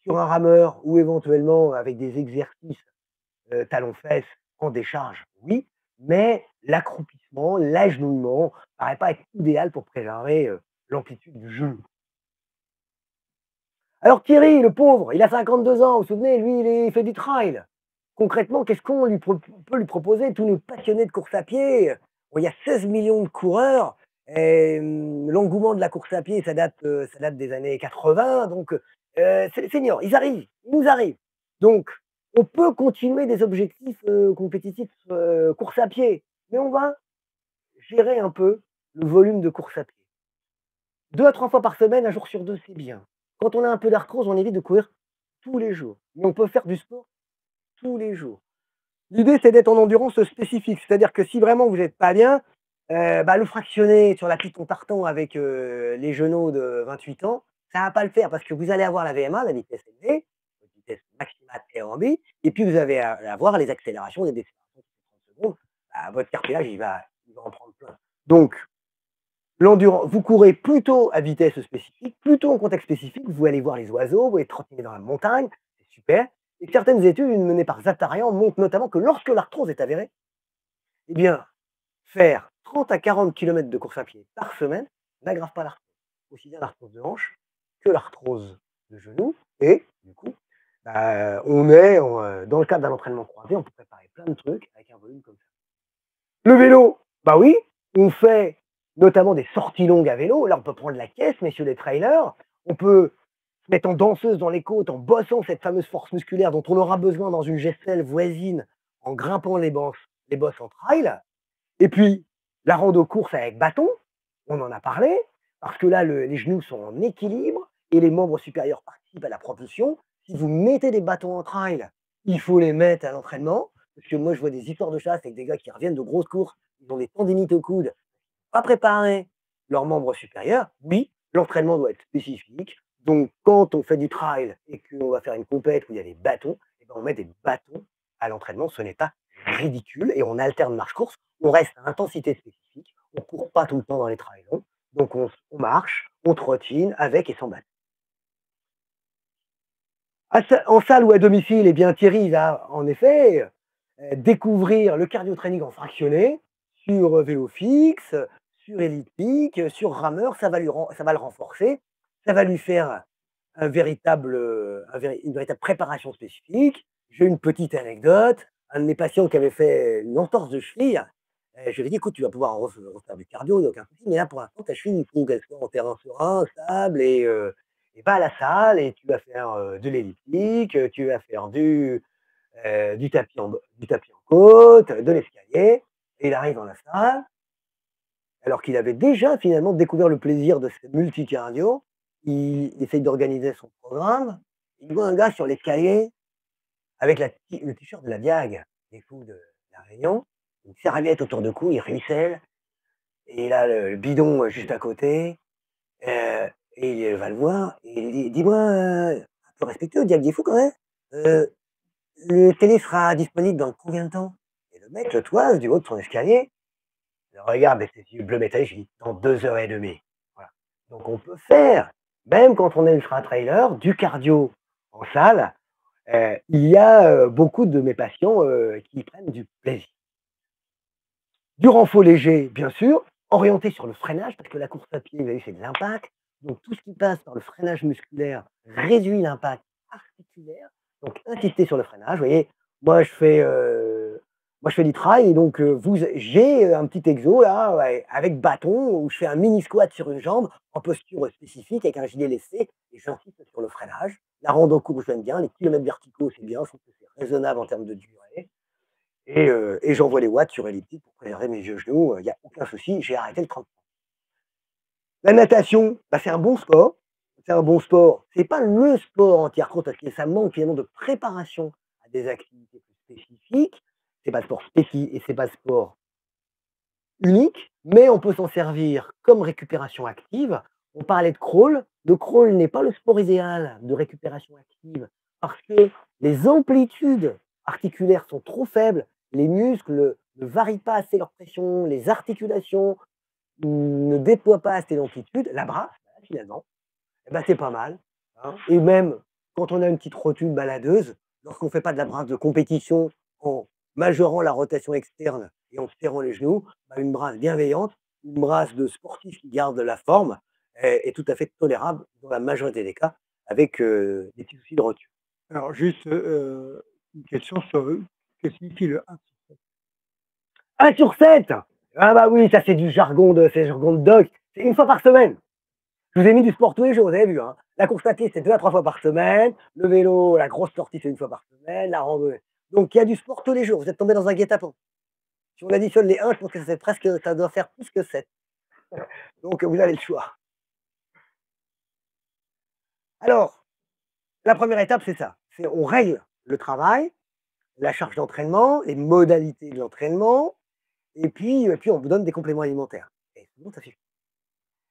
sur un rameur ou éventuellement avec des exercices talons-fesses en décharge, oui, mais l'accroupissement, l'agenouillement ne paraît pas être idéal pour préserver l'amplitude du genou. Alors Thierry, le pauvre, il a 52 ans, vous vous souvenez, lui, il fait du trail. Concrètement, qu'est-ce qu'on peut lui proposer, tous nos passionnés de course à pied? Bon, il y a 16 millions de coureurs, et l'engouement de la course à pied, ça date des années 80, donc c'est les seniors, ils nous arrivent. Donc, on peut continuer des objectifs compétitifs course à pied, mais on va gérer un peu le volume de course à pied. 2 à 3 fois par semaine, un jour sur 2, c'est bien. Quand on a un peu d'arthrose, on évite de courir tous les jours. Mais on peut faire du sport tous les jours. L'idée, c'est d'être en endurance spécifique. C'est-à-dire que si vraiment vous n'êtes pas bien, bah, le fractionner sur la piste en partant avec les genoux de 28 ans, ça ne va pas le faire parce que vous allez avoir la VMA, la vitesse élevée, la vitesse maximale et en B, et puis vous allez avoir les accélérations, les décélérations de 30 secondes. Bah, votre cartilage, il va en prendre plein. Donc, l'endurance, vous courez plutôt à vitesse spécifique, plutôt en contexte spécifique, vous allez voir les oiseaux, vous allez trottiner dans la montagne, c'est super. Et certaines études menées par Zatarian montrent notamment que lorsque l'arthrose est avérée, eh bien, faire 30 à 40 kilomètres de course à pied par semaine n'aggrave pas l'arthrose. Aussi bien l'arthrose de hanche que l'arthrose de genou. Et du coup, bah, dans le cadre d'un entraînement croisé, on peut préparer plein de trucs avec un volume comme ça. Le vélo, bah oui, on fait notamment des sorties longues à vélo. Là, on peut prendre la caisse, messieurs les trailers. On peut se mettre en danseuse dans les côtes en bossant cette fameuse force musculaire dont on aura besoin dans une gestuelle voisine en grimpant les bosses en trail. Et puis, la rando course avec bâton, on en a parlé, parce que là, les genoux sont en équilibre et les membres supérieurs participent à la propulsion. Si vous mettez des bâtons en trail, il faut les mettre à l'entraînement. Parce que moi, je vois des histoires de chasse avec des gars qui reviennent de grosses courses, ils ont des tendinites au coude, pas préparé leurs membres supérieurs. Oui, l'entraînement doit être spécifique. Donc, quand on fait du trail et qu'on va faire une compète où il y a des bâtons, eh ben, on met des bâtons à l'entraînement. Ce n'est pas ridicule et on alterne marche-course. On reste à intensité spécifique. On ne court pas tout le temps dans les trails longs. Donc, on marche, on trottine avec et sans bâton. En salle ou à domicile, eh bien, Thierry va en effet découvrir le cardio-training en fractionné sur vélo fixe, sur elliptique, sur rameur. Ça va le renforcer. Ça va lui faire une véritable préparation spécifique. J'ai une petite anecdote. Un de mes patients qui avait fait une entorse de cheville, je lui ai dit, écoute, tu vas pouvoir refaire du cardio, il n'y a aucun souci, mais là, pour l'instant, ta cheville, il faut qu'elle soit en terrain serein, stable, et va à la salle, et tu vas faire de l'elliptique, tu vas faire du tapis en côte, de l'escalier, et il arrive dans la salle, alors qu'il avait déjà finalement découvert le plaisir de ce multicardio. Il essaye d'organiser son programme. Il voit un gars sur l'escalier avec le t-shirt de la Diag, des fous de la Réunion, une serviette autour du cou, il ruisselle, et il a le bidon juste à côté, et il va le voir, et il dit, dis-moi, un peu respectueux, Diag des fous quand même, le télé sera disponible dans combien de temps? Et le mec le toise du haut de son escalier, regarde avec ses yeux bleu métallique, je lui dis: «Dans 2 heures et demie». Voilà. Donc on peut faire, même quand on est ultra trailer, du cardio en salle. Il y a, beaucoup de mes patients, qui y prennent du plaisir. Du renfort léger, bien sûr, orienté sur le freinage, parce que la course à pied, vous avez c'est de l'impact. Donc tout ce qui passe par le freinage musculaire réduit l'impact articulaire. Donc insister sur le freinage. Vous voyez, moi je fais, heu, moi je fais du trail et donc j'ai un petit exo là, ouais, avec bâton où je fais un mini squat sur une jambe en posture spécifique avec un gilet lessé et j'insiste sur le freinage. La rando courte, j'aime bien. Les kilomètres verticaux, c'est bien. Je trouve que c'est raisonnable en termes de durée. Et j'envoie les watts sur elliptique pour préserver mes vieux genoux, il y a aucun souci, j'ai arrêté le 30. La natation, bah, c'est un bon sport. C'est un bon sport. C'est pas le sport anti-arthrose parce que ça manque finalement de préparation à des activités plus spécifiques. C'est pas le sport et c'est pas le sport unique, mais on peut s'en servir comme récupération active. On parlait de crawl. Le crawl n'est pas le sport idéal de récupération active parce que les amplitudes articulaires sont trop faibles, les muscles ne varient pas assez leur pression, les articulations ne déploient pas assez d'amplitude. La brasse, bah, finalement, eh ben, c'est pas mal, hein. Et même quand on a une petite rotule baladeuse, lorsqu'on ne fait pas de la brasse de compétition en majorant la rotation externe et en serrant les genoux, bah, une brasse bienveillante, une brasse de sportif qui garde la forme est tout à fait tolérable dans la majorité des cas avec des petits soucis de rotule. Alors juste, une question sur, que signifie le 1 sur 7? 1 sur 7. Ah bah oui, ça c'est du jargon de doc. C'est une fois par semaine. Je vous ai mis du sport tous les jours, vous avez vu, hein. La course à pied, c'est 2 à 3 fois par semaine. Le vélo, la grosse sortie, c'est une fois par semaine. La randonnée. Donc il y a du sport tous les jours. Vous êtes tombé dans un guet-apens. Si on additionne les 1, je pense que ça doit faire plus que 7. Donc vous avez le choix. Alors, la première étape, c'est ça. C'est on règle le travail, la charge d'entraînement, les modalités de l'entraînement, et puis on vous donne des compléments alimentaires. Et sinon, ça suffit.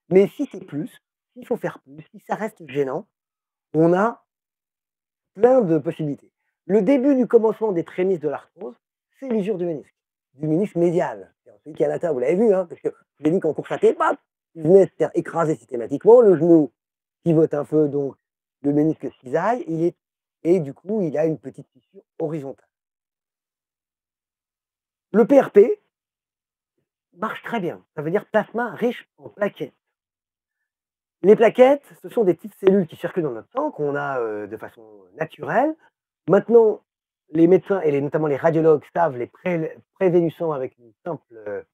Mais si c'est plus, s'il faut faire plus, si ça reste gênant, on a plein de possibilités. Le début du commencement des prémices de l'arthrose, c'est l'usure du ménisque médial. Celui qui est à l'intérieur, vous l'avez vu, hein, parce que je l'ai dit qu'en course à pied, paf, il venait se faire écraser systématiquement, le genou pivote un peu, donc le ménisque cisaille, et du coup, il a une petite fissure horizontale. Le PRP marche très bien. Ça veut dire plasma riche en plaquettes. Les plaquettes, ce sont des petites cellules qui circulent dans notre sang, qu'on a de façon naturelle. Maintenant, les médecins et notamment les radiologues savent les prélever du sang avec une simple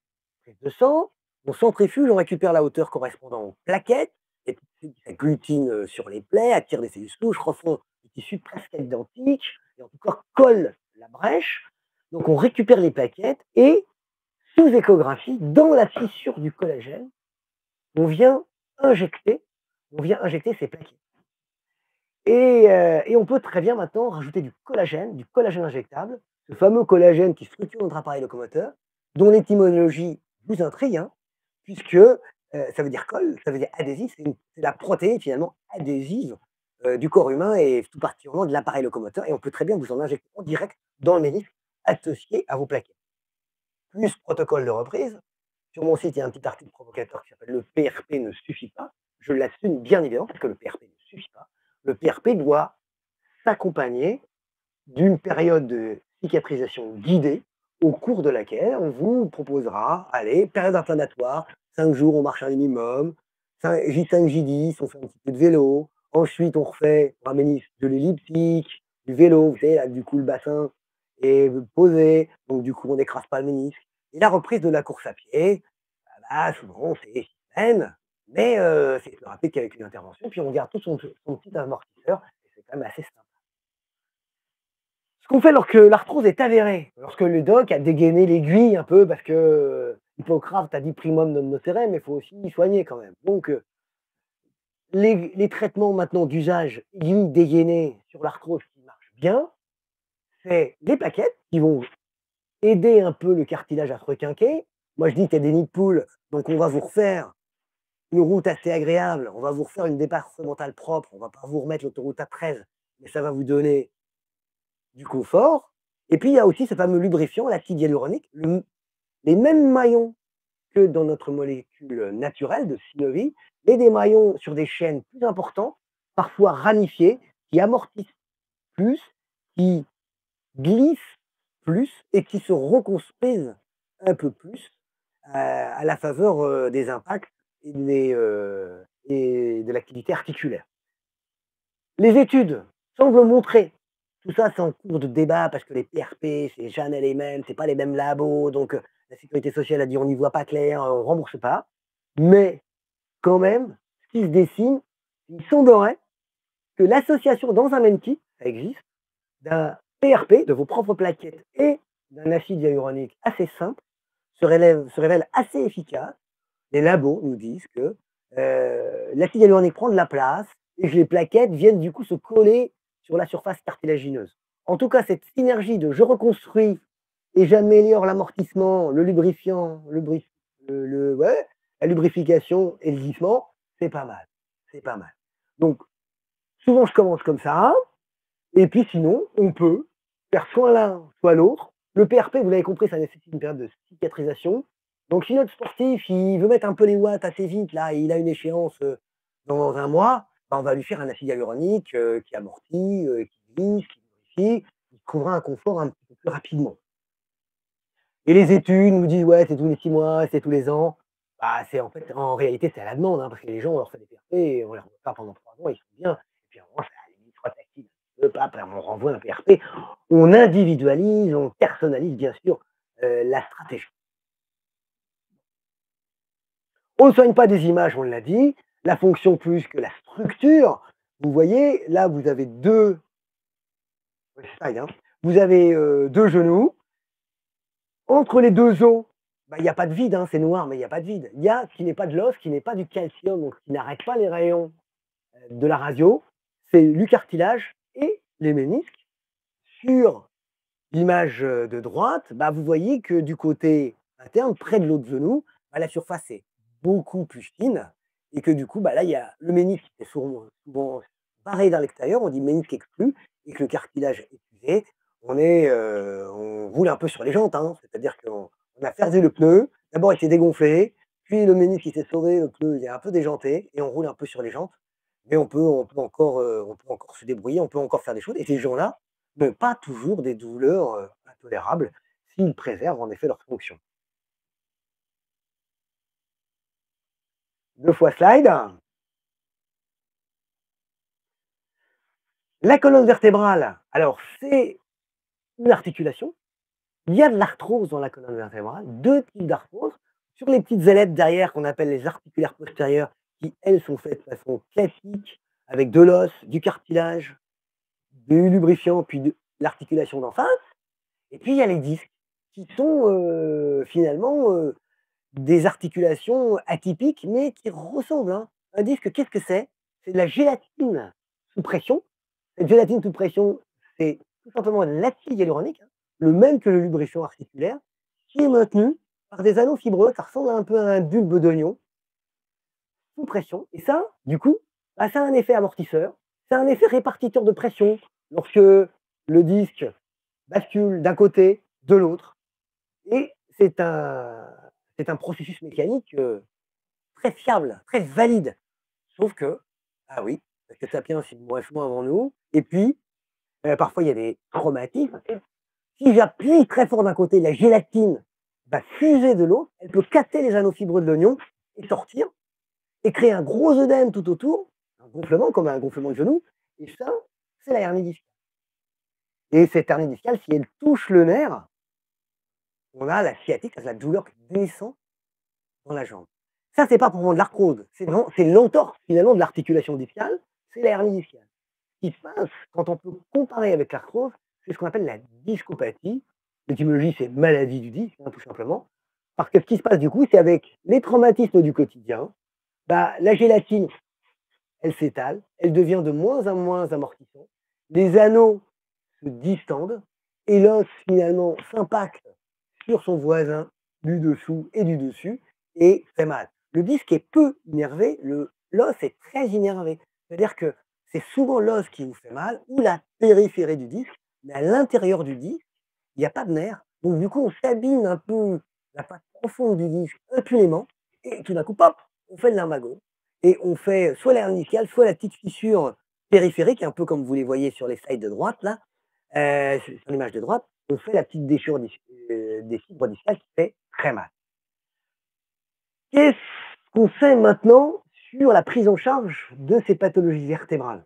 prise de sang. On centrifuge, on récupère la hauteur correspondant aux plaquettes. Les petites cellules qui s'agglutinent sur les plaies, attirent des cellules souches, refont des tissus presque identiques, et en tout cas collent la brèche. Donc on récupère les plaquettes et sous échographie, dans la fissure du collagène, on vient injecter, ces plaquettes. Et on peut très bien maintenant rajouter du collagène injectable, ce fameux collagène qui structure notre appareil locomoteur, dont l'étymologie vous intrigue, hein, puisque ça veut dire colle, ça veut dire adhésif, c'est la protéine finalement adhésive du corps humain et tout particulièrement de l'appareil locomoteur, et on peut très bien vous en injecter en direct dans le ménisque associé à vos plaquettes. Plus protocole de reprise. Sur mon site, il y a un petit article provocateur qui s'appelle «Le PRP ne suffit pas». Je l'assume bien évidemment parce que le PRP ne suffit pas. Le PRP doit s'accompagner d'une période de cicatrisation guidée au cours de laquelle on vous proposera, allez, période inflammatoire, 5 jours, on marche un minimum, J5, J10, on fait un petit peu de vélo. Ensuite, on refait, on ramène de l'elliptique, du vélo, vous savez, là, du coup, le bassin est posé, donc du coup, on n'écrase pas le ménisque. Et la reprise de la course à pied, bah, souvent, c'est 6 semaines, mais c'est plus rapide qu'avec une intervention, puis on garde tout son petit amortisseur, et c'est quand même assez simple. Ce qu'on fait lorsque l'arthrose est avérée, lorsque le doc a dégainé l'aiguille un peu parce que Hippocrate a dit primum non nocere, mais il faut aussi y soigner quand même. Donc, les traitements maintenant d'usage aiguille dégainée sur l'arthrose qui marchent bien, c'est des plaquettes qui vont aider un peu le cartilage à se requinquer. Moi, je dis qu'il y a des nids de poules, donc on va vous refaire une route assez agréable, on va vous refaire une départementale propre, on va pas vous remettre l'autoroute A13, mais ça va vous donner du confort. Et puis, il y a aussi ce fameux lubrifiant, l'acide hyaluronique, les mêmes maillons que dans notre molécule naturelle de synovie, mais des maillons sur des chaînes plus importants, parfois ramifiés, qui amortissent plus, qui glissent plus et qui se reconstruisent un peu plus à la faveur des impacts et de l'activité articulaire. Les études semblent montrer, tout ça c'est en cours de débat parce que les PRP, c'est jamais les mêmes, c'est pas les mêmes labos, donc la sécurité sociale a dit on n'y voit pas clair, on rembourse pas. Mais quand même, ce qui se dessine, il semblerait que l'association dans un même kit, ça existe, d'un PRP, de vos propres plaquettes et d'un acide hyaluronique assez simple, se révèle assez efficace. Les labos nous disent que l'acide hyaluronique prend de la place et que les plaquettes viennent du coup se coller sur la surface cartilagineuse. En tout cas, cette synergie de je reconstruis et j'améliore l'amortissement, le lubrifiant, ouais, la lubrification et le glissement, c'est pas mal. C'est pas mal. Donc, souvent, je commence comme ça. Et puis sinon, on peut faire soit l'un, soit l'autre. Le PRP, vous l'avez compris, ça nécessite une période de cicatrisation. Donc si notre sportif, il veut mettre un peu les watts assez vite, là, et il a une échéance dans un mois, bah, on va lui faire un acide hyaluronique qui amortit, qui glisse, qui lubrifie, qui trouvera un confort un petit peu plus rapidement. Et les études nous disent, ouais, c'est tous les 6 mois, c'est tous les ans. Bah, c'est en fait, en réalité, c'est à la demande, hein, parce que les gens, on leur fait des PRP, et on les revoit pas pendant 3 mois, ils sont bien. Et puis à un moment, ça à la limite, 3 tactiles, après, on renvoie un PRP. On individualise, on personnalise, bien sûr, la stratégie. On ne soigne pas des images, on l'a dit, la fonction plus que la structure. Vous voyez, là, vous avez deux, ouais, hein, vous avez 2 genoux. Entre les 2 os, bah, il y a pas de vide, hein, c'est noir, mais il y a pas de vide. Il y a ce qui n'est pas de l'os, qui n'est pas du calcium, donc qui n'arrête pas les rayons de la radio, c'est du cartilage et les ménisques. Sur l'image de droite, bah, vous voyez que du côté interne, près de l'autre genou, bah, la surface est beaucoup plus fine et que du coup, bah, là, il y a le ménisque qui est souvent barré vers l'extérieur, on dit ménisque exclu, et que le cartilage est usé. On roule un peu sur les jantes, hein, c'est-à-dire qu'on a fermé le pneu, d'abord il s'est dégonflé, puis le ménisque il s'est sauvé, le pneu il est un peu déjanté, et on roule un peu sur les jantes. Mais on peut encore se débrouiller, on peut encore faire des choses. Et ces gens-là n'ont pas toujours des douleurs intolérables s'ils préservent en effet leur fonction. 2 fois slide. La colonne vertébrale, alors c'est une articulation. Il y a de l'arthrose dans la colonne vertébrale, 2 types d'arthrose. Sur les petites ailettes derrière qu'on appelle les articulaires postérieures, qui elles sont faites de façon classique, avec de l'os, du cartilage, du lubrifiant, puis de l'articulation d'en face. Et puis il y a les disques, qui sont finalement des articulations atypiques, mais qui ressemblent, hein. Un disque, qu'est-ce que c'est? C'est de la gélatine sous pression. Cette gélatine sous pression, c'est tout simplement de l'acide hyaluronique, hein, le même que le lubrifiant articulaire, qui est maintenu par des anneaux fibreux, ça ressemble un peu à un bulbe d'oignon, sous pression. Et ça, du coup, bah, ça a un effet amortisseur, ça a un effet répartiteur de pression. Lorsque le disque bascule d'un côté, de l'autre, et c'est un processus mécanique très fiable, très valide. Sauf que, ah oui, parce que Sapiens, ils mourraient souvent avant nous, et puis, parfois il y a des traumatismes. Et si j'appuie très fort d'un côté, la gélatine va fuser de l'autre, elle peut casser les anneaux fibreux de l'oignon et sortir, et créer un gros œdème tout autour, un gonflement comme un gonflement de genou, et ça, c'est la hernie discale. Et cette hernie discale, si elle touche le nerf, on a la sciatique, la douleur qui descend dans la jambe. Ça, c'est pas pour de l'arthrose, c'est l'entorse finalement de l'articulation discale, c'est la hernie discale. Ce qui se passe quand on peut comparer avec l'arthrose, c'est ce qu'on appelle la discopathie. L'étymologie, c'est maladie du disque, hein, tout simplement. Parce que ce qui se passe du coup, c'est avec les traumatismes du quotidien, bah, la gélatine, elle s'étale, elle devient de moins en moins amortissante, les anneaux se distendent, et l'os finalement s'impacte sur son voisin du dessous et du dessus et fait mal. Le disque est peu innervé, l'os est très innervé. C'est-à-dire que c'est souvent l'os qui vous fait mal ou la périphérie du disque, mais à l'intérieur du disque, il n'y a pas de nerf. Donc du coup, on s'abîme un peu la face profonde du disque impunément, et tout d'un coup, pop, on fait le lumbago, et on fait soit l'hernie discale, soit la petite fissure périphérique, un peu comme vous les voyez sur les slides de droite, là, sur l'image de droite, on fait la petite déchirure des fibres discales qui fait très mal. Qu'est-ce qu'on sait maintenant sur la prise en charge de ces pathologies vertébrales?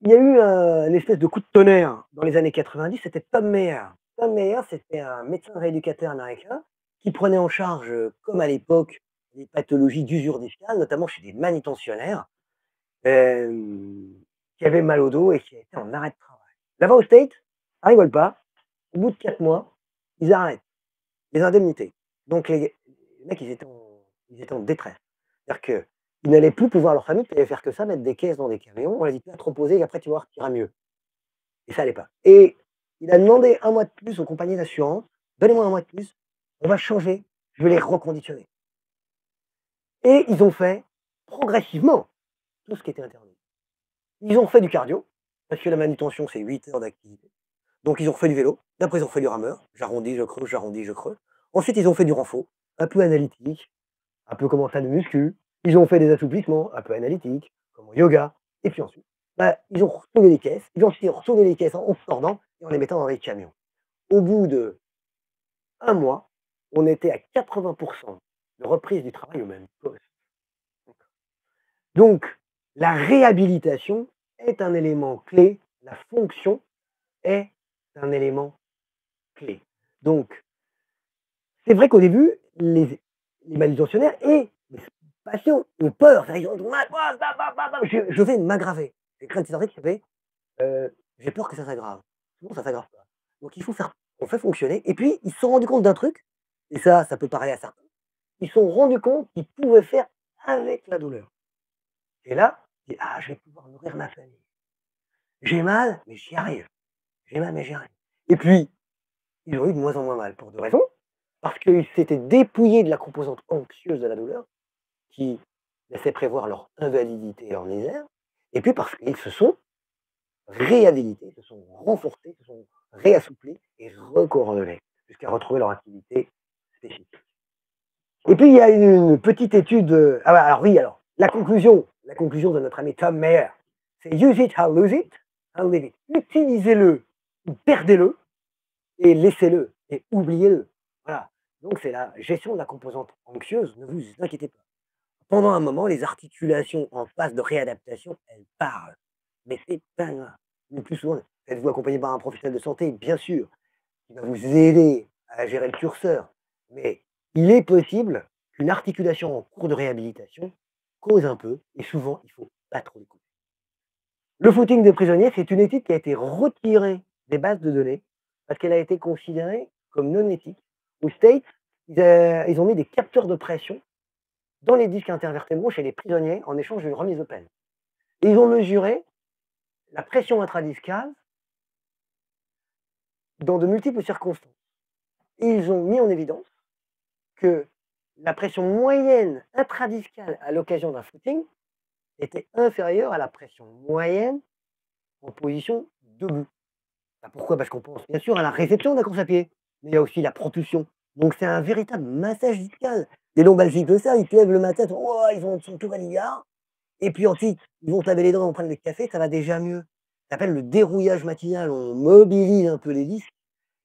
Il y a eu une espèce de coup de tonnerre dans les années 90, c'était Tom Meyer. Tom Meyer, c'était un médecin rééducateur américain qui prenait en charge, comme à l'époque, les pathologies d'usure discale, notamment chez des manutentionnaires, qui avaient mal au dos et qui étaient en arrêt de travail. Là-bas aux States, ça rigole pas, au bout de 4 mois, ils arrêtent les indemnités. Donc les mecs, ils étaient en détresse. C'est-à-dire qu'ils n'allaient plus pouvoir, leur famille pouvait faire que ça, mettre des caisses dans des camions. On leur dit: «Tu vas te reposer et après tu vas voir, tu iras mieux». Et ça allait pas. Et il a demandé 1 mois de plus aux compagnies d'assurance: «Donnez-moi 1 mois de plus, on va changer, je vais les reconditionner». Et ils ont fait progressivement tout ce qui était interdit. Ils ont fait du cardio, parce que la manutention, c'est 8 heures d'activité. Donc ils ont refait du vélo, et après ils ont fait du rameur, j'arrondis, je creuse, j'arrondis, je creuse. Ensuite, ils ont fait du renfo, un peu analytique, un peu comme en salle de muscu. Ils ont fait des assouplissements, un peu analytiques, comme en yoga. Et puis ensuite, bah, ils ont retourné les caisses, ils ont ensuite retourné les caisses en se tordant et en les mettant dans des camions. Au bout de 1 mois, on était à 80% de reprise du travail au même poste. Donc, la réhabilitation est un élément clé, la fonction est un élément clé. Donc, c'est vrai qu'au début, les manutentionnaires et les patients ont peur. Ils ont je vais m'aggraver. Les craintes historiques, c'était j'ai peur que ça s'aggrave. Non, ça s'aggrave pas. Donc il faut faire, on fait fonctionner. Et puis, ils se sont rendus compte d'un truc, et ça peut parler à certains. Ils se sont rendus compte qu'ils pouvaient faire avec la douleur. Et là, ils disent: «Ah, je vais pouvoir nourrir ma famille. J'ai mal, mais j'y arrive. J'ai mal, mais j'y arrive». Et puis, ils ont eu de moins en moins mal pour 2 raisons. Parce qu'ils s'étaient dépouillés de la composante anxieuse de la douleur, qui laissait prévoir leur invalidité et leur misère, et puis parce qu'ils se sont réhabilités, se sont renforcés, se sont réassouplis et recoordonnés, jusqu'à retrouver leur activité spécifique. Et puis il y a une petite étude, ah bah, alors oui, alors, la conclusion de notre ami Tom Meyer, c'est use it or lose it, or leave it. Utilisez-le ou perdez-le, et laissez-le et oubliez-le. Voilà. Donc c'est la gestion de la composante anxieuse, ne vous inquiétez pas. Pendant un moment, les articulations en phase de réadaptation, elles parlent. Mais c'est pas grave. Le plus souvent, êtes-vous accompagné par un professionnel de santé? Bien sûr, qui va vous aider à gérer le curseur. Mais il est possible qu'une articulation en cours de réhabilitation cause un peu, et souvent, il faut pas trop l'écouter. Le footing des prisonniers, c'est une étude qui a été retirée des bases de données parce qu'elle a été considérée comme non éthique. Aux States, ils ont mis des capteurs de pression dans les disques intervertébraux chez les prisonniers en échange d'une remise de peine. Et ils ont mesuré la pression intradiscale dans de multiples circonstances. Et ils ont mis en évidence que la pression moyenne intradiscale à l'occasion d'un footing était inférieure à la pression moyenne en position debout. Pourquoi? Parce qu'on pense bien sûr à la réception de la course à pied, mais il y a aussi la propulsion. Donc c'est un véritable massage discal. Les lombalgiques de ça, ils se lèvent le matin, oh, sont tout vanigards, et puis ensuite, ils vont se laver les dents, ils vont prendre le café, ça va déjà mieux. Ça s'appelle le dérouillage matinal, on mobilise un peu les disques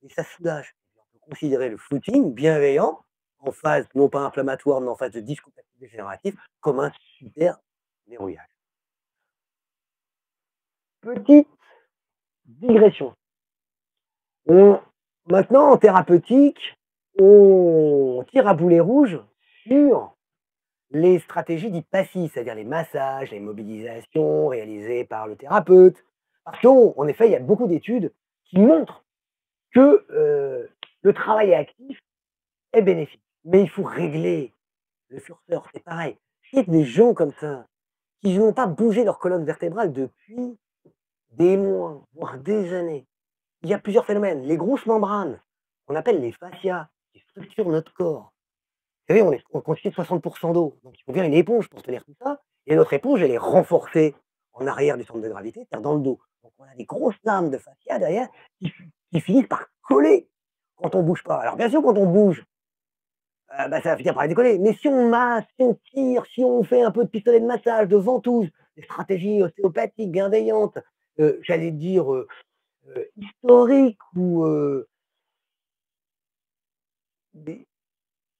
et ça soulage. On peut considérer le footing bienveillant, en phase non pas inflammatoire, mais en phase de discopathie dégénérative, comme un super dérouillage. Petite digression. Maintenant, en thérapeutique, on tire à boulet rouge sur les stratégies dites passives, c'est-à-dire les massages, les mobilisations réalisées par le thérapeute. Parce qu'en effet, il y a beaucoup d'études qui montrent que le travail actif est bénéfique. Mais il faut régler le curseur, c'est pareil. Il y a des gens comme ça qui n'ont pas bougé leur colonne vertébrale depuis des mois, voire des années. Il y a plusieurs phénomènes. Les grosses membranes, qu'on appelle les fascias, qui structurent notre corps. Vous savez, on constitué de 60% d'eau, donc il faut bien une éponge pour tenir tout ça. Et notre éponge, elle est renforcée en arrière du centre de gravité, c'est-à-dire dans le dos. Donc on a des grosses lames de fascia derrière qui finissent par coller quand on bouge pas. Alors bien sûr, quand on bouge, bah, ça va finir par décoller. Mais si on masse, si on tire, si on fait un peu de pistolet de massage, de ventouse, des stratégies ostéopathiques bienveillantes, j'allais dire, historiques ou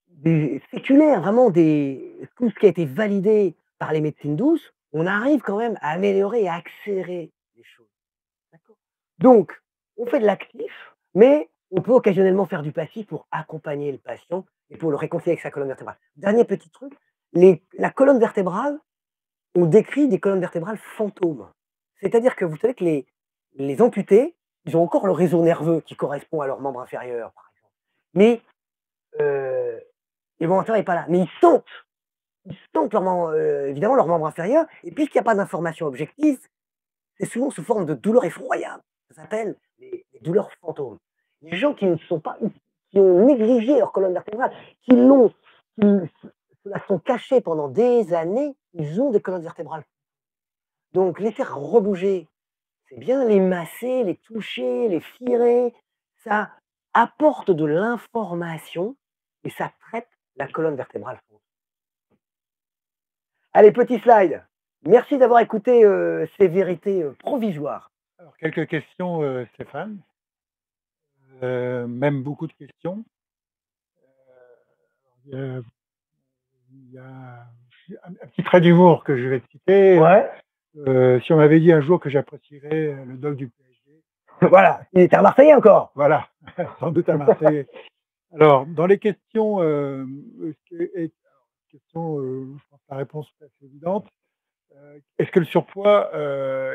des séculaires, vraiment tout ce qui a été validé par les médecines douces, on arrive quand même à améliorer et à accélérer les choses. D'accord? Donc, on fait de l'actif, mais on peut occasionnellement faire du passif pour accompagner le patient et pour le réconcilier avec sa colonne vertébrale. Dernier petit truc, la colonne vertébrale, on décrit des colonnes vertébrales fantômes. C'est-à-dire que vous savez que les amputés, ils ont encore le réseau nerveux qui correspond à leur membre inférieur, par exemple. Mais euh, le membre inférieur n'est pas là. Mais ils sentent évidemment leur membre inférieur. Et puisqu'il n'y a pas d'information objective, c'est souvent sous forme de douleurs effroyables. Ça s'appelle les douleurs fantômes. Les gens qui ne sont pas, qui ont négligé leur colonne vertébrale, qui se la sont cachées pendant des années, ils ont des colonnes vertébrales. Donc les faire rebouger, c'est bien les masser, les toucher, les firer. Ça apporte de l'information et ça traite la colonne vertébrale. Allez, petit slide. Merci d'avoir écouté ces vérités provisoires. Alors, quelques questions, Stéphane, même beaucoup de questions. Il y a un petit trait d'humour que je vais te citer. Ouais. Si on m'avait dit un jour que j'apprécierais le dog du PSG, Voilà, il était à Marseille encore. voilà, sans doute à Marseille. Alors, dans les questions, je pense que la réponse est assez évidente. Est-ce que le surpoids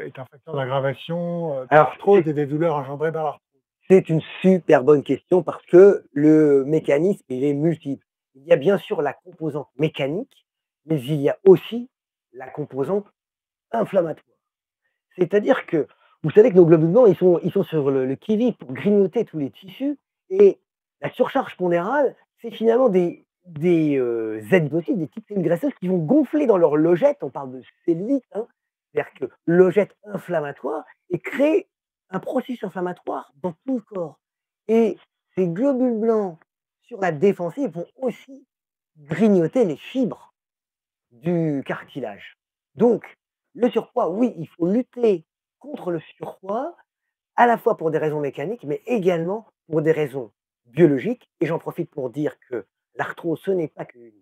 est un facteur d'aggravation de Alors, l'arthrose et des douleurs engendrées par l'arthrose? c'est une super bonne question parce que le mécanisme, il est multiple. Il y a bien sûr la composante mécanique, mais il y a aussi la composante inflammatoire. C'est-à-dire que vous savez que nos globules blancs, ils sont sur le qui-vive pour grignoter tous les tissus et la surcharge pondérale, c'est finalement des adipocytes, des petites cellules graisseuses qui vont gonfler dans leur logette, on parle de cellulite, hein, c'est-à-dire que logette inflammatoire et créer un processus inflammatoire dans tout le corps. Et ces globules blancs sur la défensive vont aussi grignoter les fibres du cartilage. Donc, le surpoids, oui, il faut lutter contre le surpoids, à la fois pour des raisons mécaniques, mais également pour des raisons biologiques. Et j'en profite pour dire que l'arthrose, ce n'est pas qu'une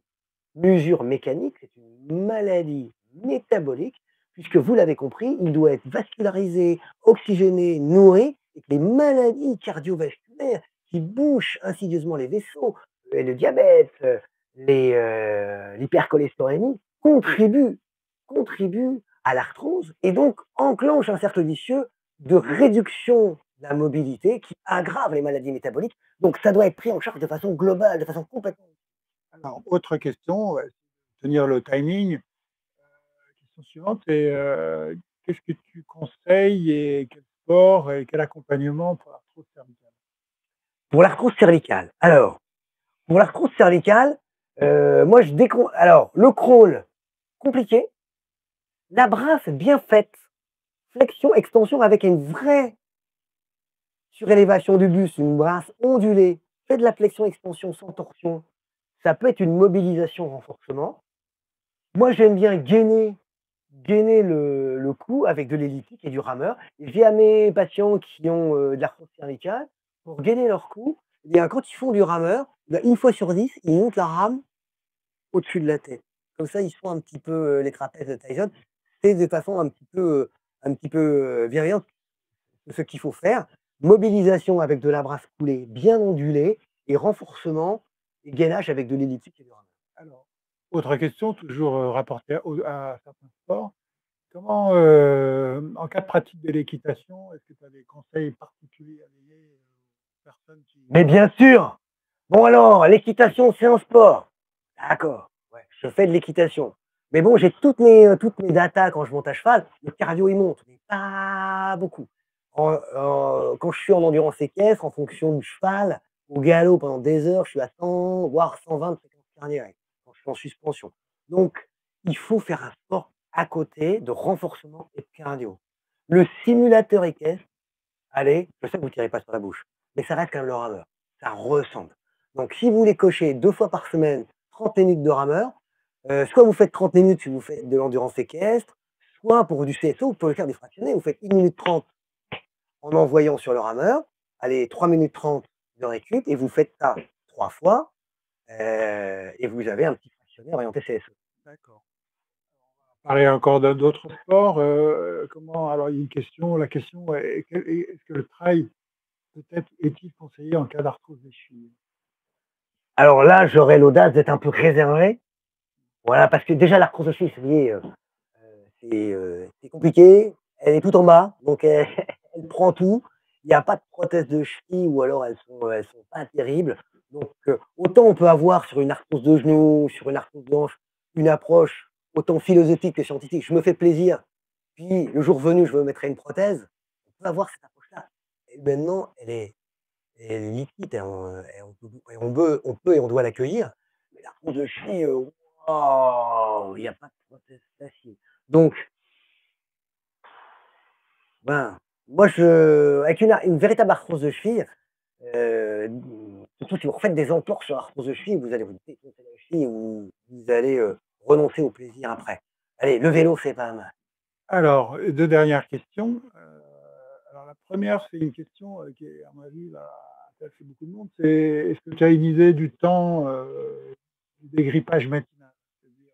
mesure mécanique, c'est une maladie métabolique, puisque vous l'avez compris, il doit être vascularisé, oxygéné, nourri, et que les maladies cardiovasculaires qui bouchent insidieusement les vaisseaux, le diabète, l'hypercholestérolémie, contribuent à l'arthrose et donc enclenchent un cercle vicieux de réduction de la mobilité qui aggrave les maladies métaboliques. Donc ça doit être pris en charge de façon globale, de façon complètement. Alors, autre question, tenir le timing. Question suivante, c'est qu'est-ce que tu conseilles et quel sport et quel accompagnement pour l'arthrose cervicale? Pour l'arthrose cervicale, alors, pour l'arthrose cervicale, moi alors le crawl, compliqué, la brasse bien faite, flexion, extension avec une vraie surélévation du buste, une brasse ondulée, fait de la flexion-extension sans torsion, ça peut être une mobilisation renforcement. Moi, j'aime bien gainer le cou avec de l'elliptique et du rameur. Et j'ai à mes patients qui ont de l'arthrose cervicale, pour gainer leur cou, eh bien, quand ils font du rameur, ben, une fois sur 10, ils montent la rame au-dessus de la tête. Comme ça, ils font un petit peu les trapèzes de Tyson. C'est de façon un petit peu bienveillante ce qu'il faut faire. Mobilisation avec de la brasse coulée bien ondulée et renforcement et gainage avec de l'elliptique et du rameur. Alors, autre question, toujours rapportée à certains sports. Comment, en cas de pratique de l'équitation, est-ce que tu as des conseils particuliers à donner aux personnes qui... Mais bien sûr! Bon alors, l'équitation, c'est un sport. D'accord, ouais, je fais de l'équitation. Mais bon, j'ai toutes mes datas quand je monte à cheval, le cardio il monte, mais pas beaucoup. Quand je suis en endurance équestre, en fonction du cheval, au galop pendant des heures, je suis à 100, voire 120 de fréquence cardiaque quand je suis en suspension. Donc, il faut faire un sport à côté de renforcement et de cardio. Le simulateur équestre, allez, je sais que vous ne tirez pas sur la bouche, mais ça reste quand même le rameur. ça ressemble. Donc si vous voulez cocher 2 fois par semaine 30 minutes de rameur, soit vous faites 30 minutes si vous faites de l'endurance équestre, soit pour du CSO, vous pouvez faire des fractionnés, vous faites 1 minute 30 en envoyant sur le rameur, allez 3 minutes 30 de récup et vous faites ça 3 fois, et vous avez un petit fractionné orienté CSO. D'accord. Parler encore d'autres sports, comment alors il y a une question, la question est-ce que le trail peut-être est-il conseillé en cas d'arthrose des chevilles? Alors là, j'aurais l'audace d'être un peu réservé, voilà, parce que déjà l'arthrose de cheville, vous voyez, c'est compliqué, elle est tout en bas, donc elle elle prend tout. Il y a pas de prothèse de cheville ou alors elles sont pas terribles. Donc autant on peut avoir sur une arthrose de genou, sur une arthrose de hanche, une approche autant philosophique que scientifique. Je me fais plaisir, puis le jour venu, je me mettrai une prothèse. On peut avoir cette approche-là. Et maintenant, elle est liquide et on peut et on doit l'accueillir. Mais l'arthrose de cheville, waouh, il y a pas de prothèse facile. Donc ben, moi, avec une véritable arthrose de cheville, heu, surtout si vous refaites des entorses sur l'arthrose de cheville, vous allez vous défoncer la cheville ou vous allez, renoncer au plaisir après. Allez, le vélo, c'est pas mal. Alors, 2 dernières questions. Alors la première, c'est une question, qui est à mon avis va intéresser beaucoup de monde, c'est est-ce que tu as une idée du temps, du dégrippage matinal? C'est-à-dire,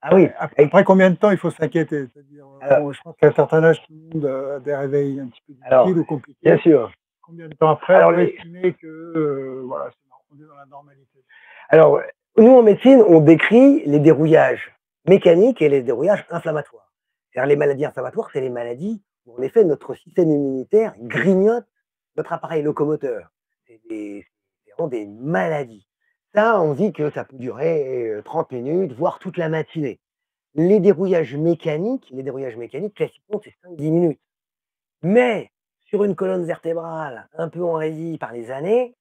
Ah oui, avec après combien de temps il faut s'inquiéter? C'est-à-dire, alors bon, je pense qu'à un certain âge, tout le monde, a des réveils un petit peu alors, difficiles ou bien compliqués. sûr. Combien de temps après on Alors peut les estimer que, voilà, on est dans la normalité? alors, nous en médecine, on décrit les dérouillages mécaniques et les dérouillages inflammatoires. C'est-à-dire les maladies inflammatoires, c'est les maladies où en effet notre système immunitaire grignote notre appareil locomoteur. C'est vraiment des maladies. Ça, on dit que ça peut durer 30 minutes, voire toute la matinée. Les dérouillages mécaniques, classiquement, c'est 5-10 minutes. Mais sur une colonne vertébrale un peu enrayée par les années,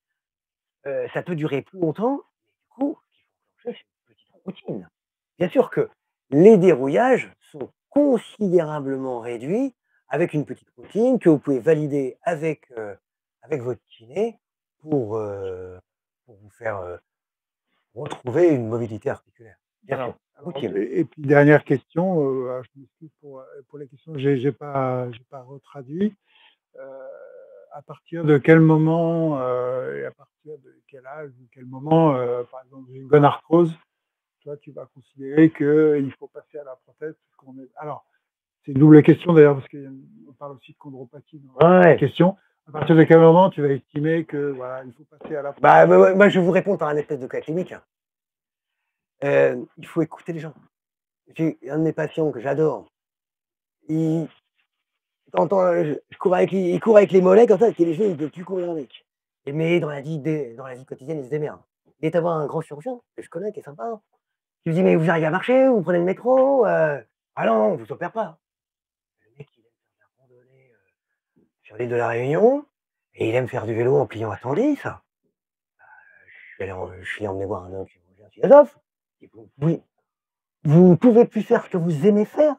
ça peut durer plus longtemps. Du coup, ce qu'il faut enclencher, c'est une petite routine. Bien sûr que les dérouillages sont considérablement réduits avec une petite routine que vous pouvez valider avec votre kiné pour, pour vous faire, retrouver une mobilité articulaire. Bien sûr, Alors routine. et puis dernière question, alors je m'excuse pour la question, j'ai pas retraduit. Heu, à partir de quel moment, et à partir de quel âge ou quel moment, par exemple, une bonne arthrose, toi, tu vas considérer qu'il faut passer à la prothèse puisqu'on est alors, c'est une double question d'ailleurs parce qu'on parle aussi de chondropathie dans la Ouais. question. À partir de quel moment tu vas estimer que, voilà, il faut passer à la prothèse? Bah, moi, je vais vous répondre par un espèce de cas clinique. Il faut écouter les gens. J'ai un de mes patients que j'adore, il je cours avec lui, il court avec les mollets comme ça, parce que les genoux, il ne peut plus courir avec. Mais dans la vie quotidienne, il se démerde. Il est à voir un grand chirurgien, que je connais, qui est sympa, hein. Je lui dis: «Mais vous arrivez à marcher? Vous prenez le métro?» «Ah non, on vous opère pas». Le mec, il aime faire de la randonnée, sur l'île de la Réunion et il aime faire du vélo en pliant à 110. Je suis emmené voir un chirurgien philosophe. Il dit: «Vous ne pouvez plus faire ce que vous aimez faire.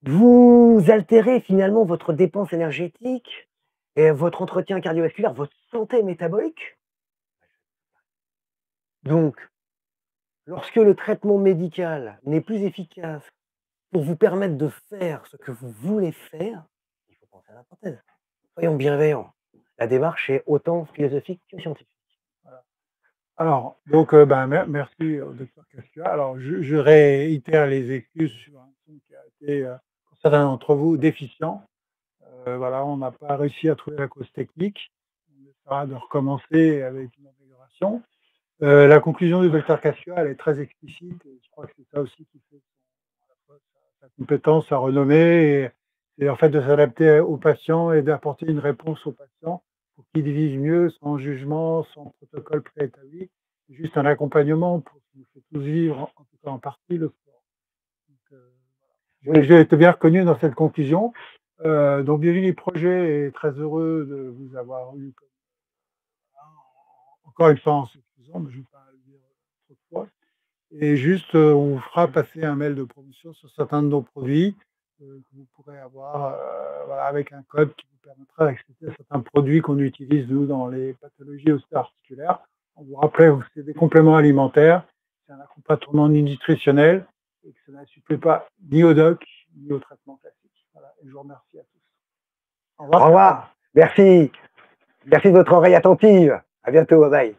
Vous altérez finalement votre dépense énergétique et votre entretien cardiovasculaire, votre santé métabolique. Donc, lorsque le traitement médical n'est plus efficace pour vous permettre de faire ce que vous voulez faire, il faut penser à la prothèse. Soyons bienveillants. La démarche est autant philosophique que scientifique». Voilà. Alors, donc, ben, merci au docteur Castua. Alors, je réitère les excuses sur un son qui a été, pour certains d'entre vous, déficient. Voilà, on n'a pas réussi à trouver la cause technique. On essaiera de recommencer avec une amélioration. La conclusion du docteur Castua, elle est très explicite et je crois que c'est ça aussi qui fait à la fois sa compétence, sa renommée et en fait de s'adapter aux patients et d'apporter une réponse aux patients pour qu'ils vivent mieux, sans jugement, sans protocole préétabli. Juste un accompagnement pour ce qui nous fait tous vivre, en tout cas en partie, le sport. Donc, Oui, j'ai été bien reconnu dans cette conclusion. Donc Virginie Projet est très heureux de vous avoir eu comme encore une fois en s'excusant, mais je ne vais pas le dire trop de fois. Et juste, on fera passer un mail de promotion sur certains de nos produits, que vous pourrez avoir, voilà, avec un code qui vous permettra d'expliquer certains produits qu'on utilise, nous, dans les pathologies ostéo-articulaires. On vous rappelle que c'est des compléments alimentaires, c'est un accompagnement nutritionnel et que ça n'assiste pas ni au doc, ni au traitement classique. Voilà, et je vous remercie à tous. Au revoir. Merci. Merci de votre oreille attentive. À bientôt. Bye bye.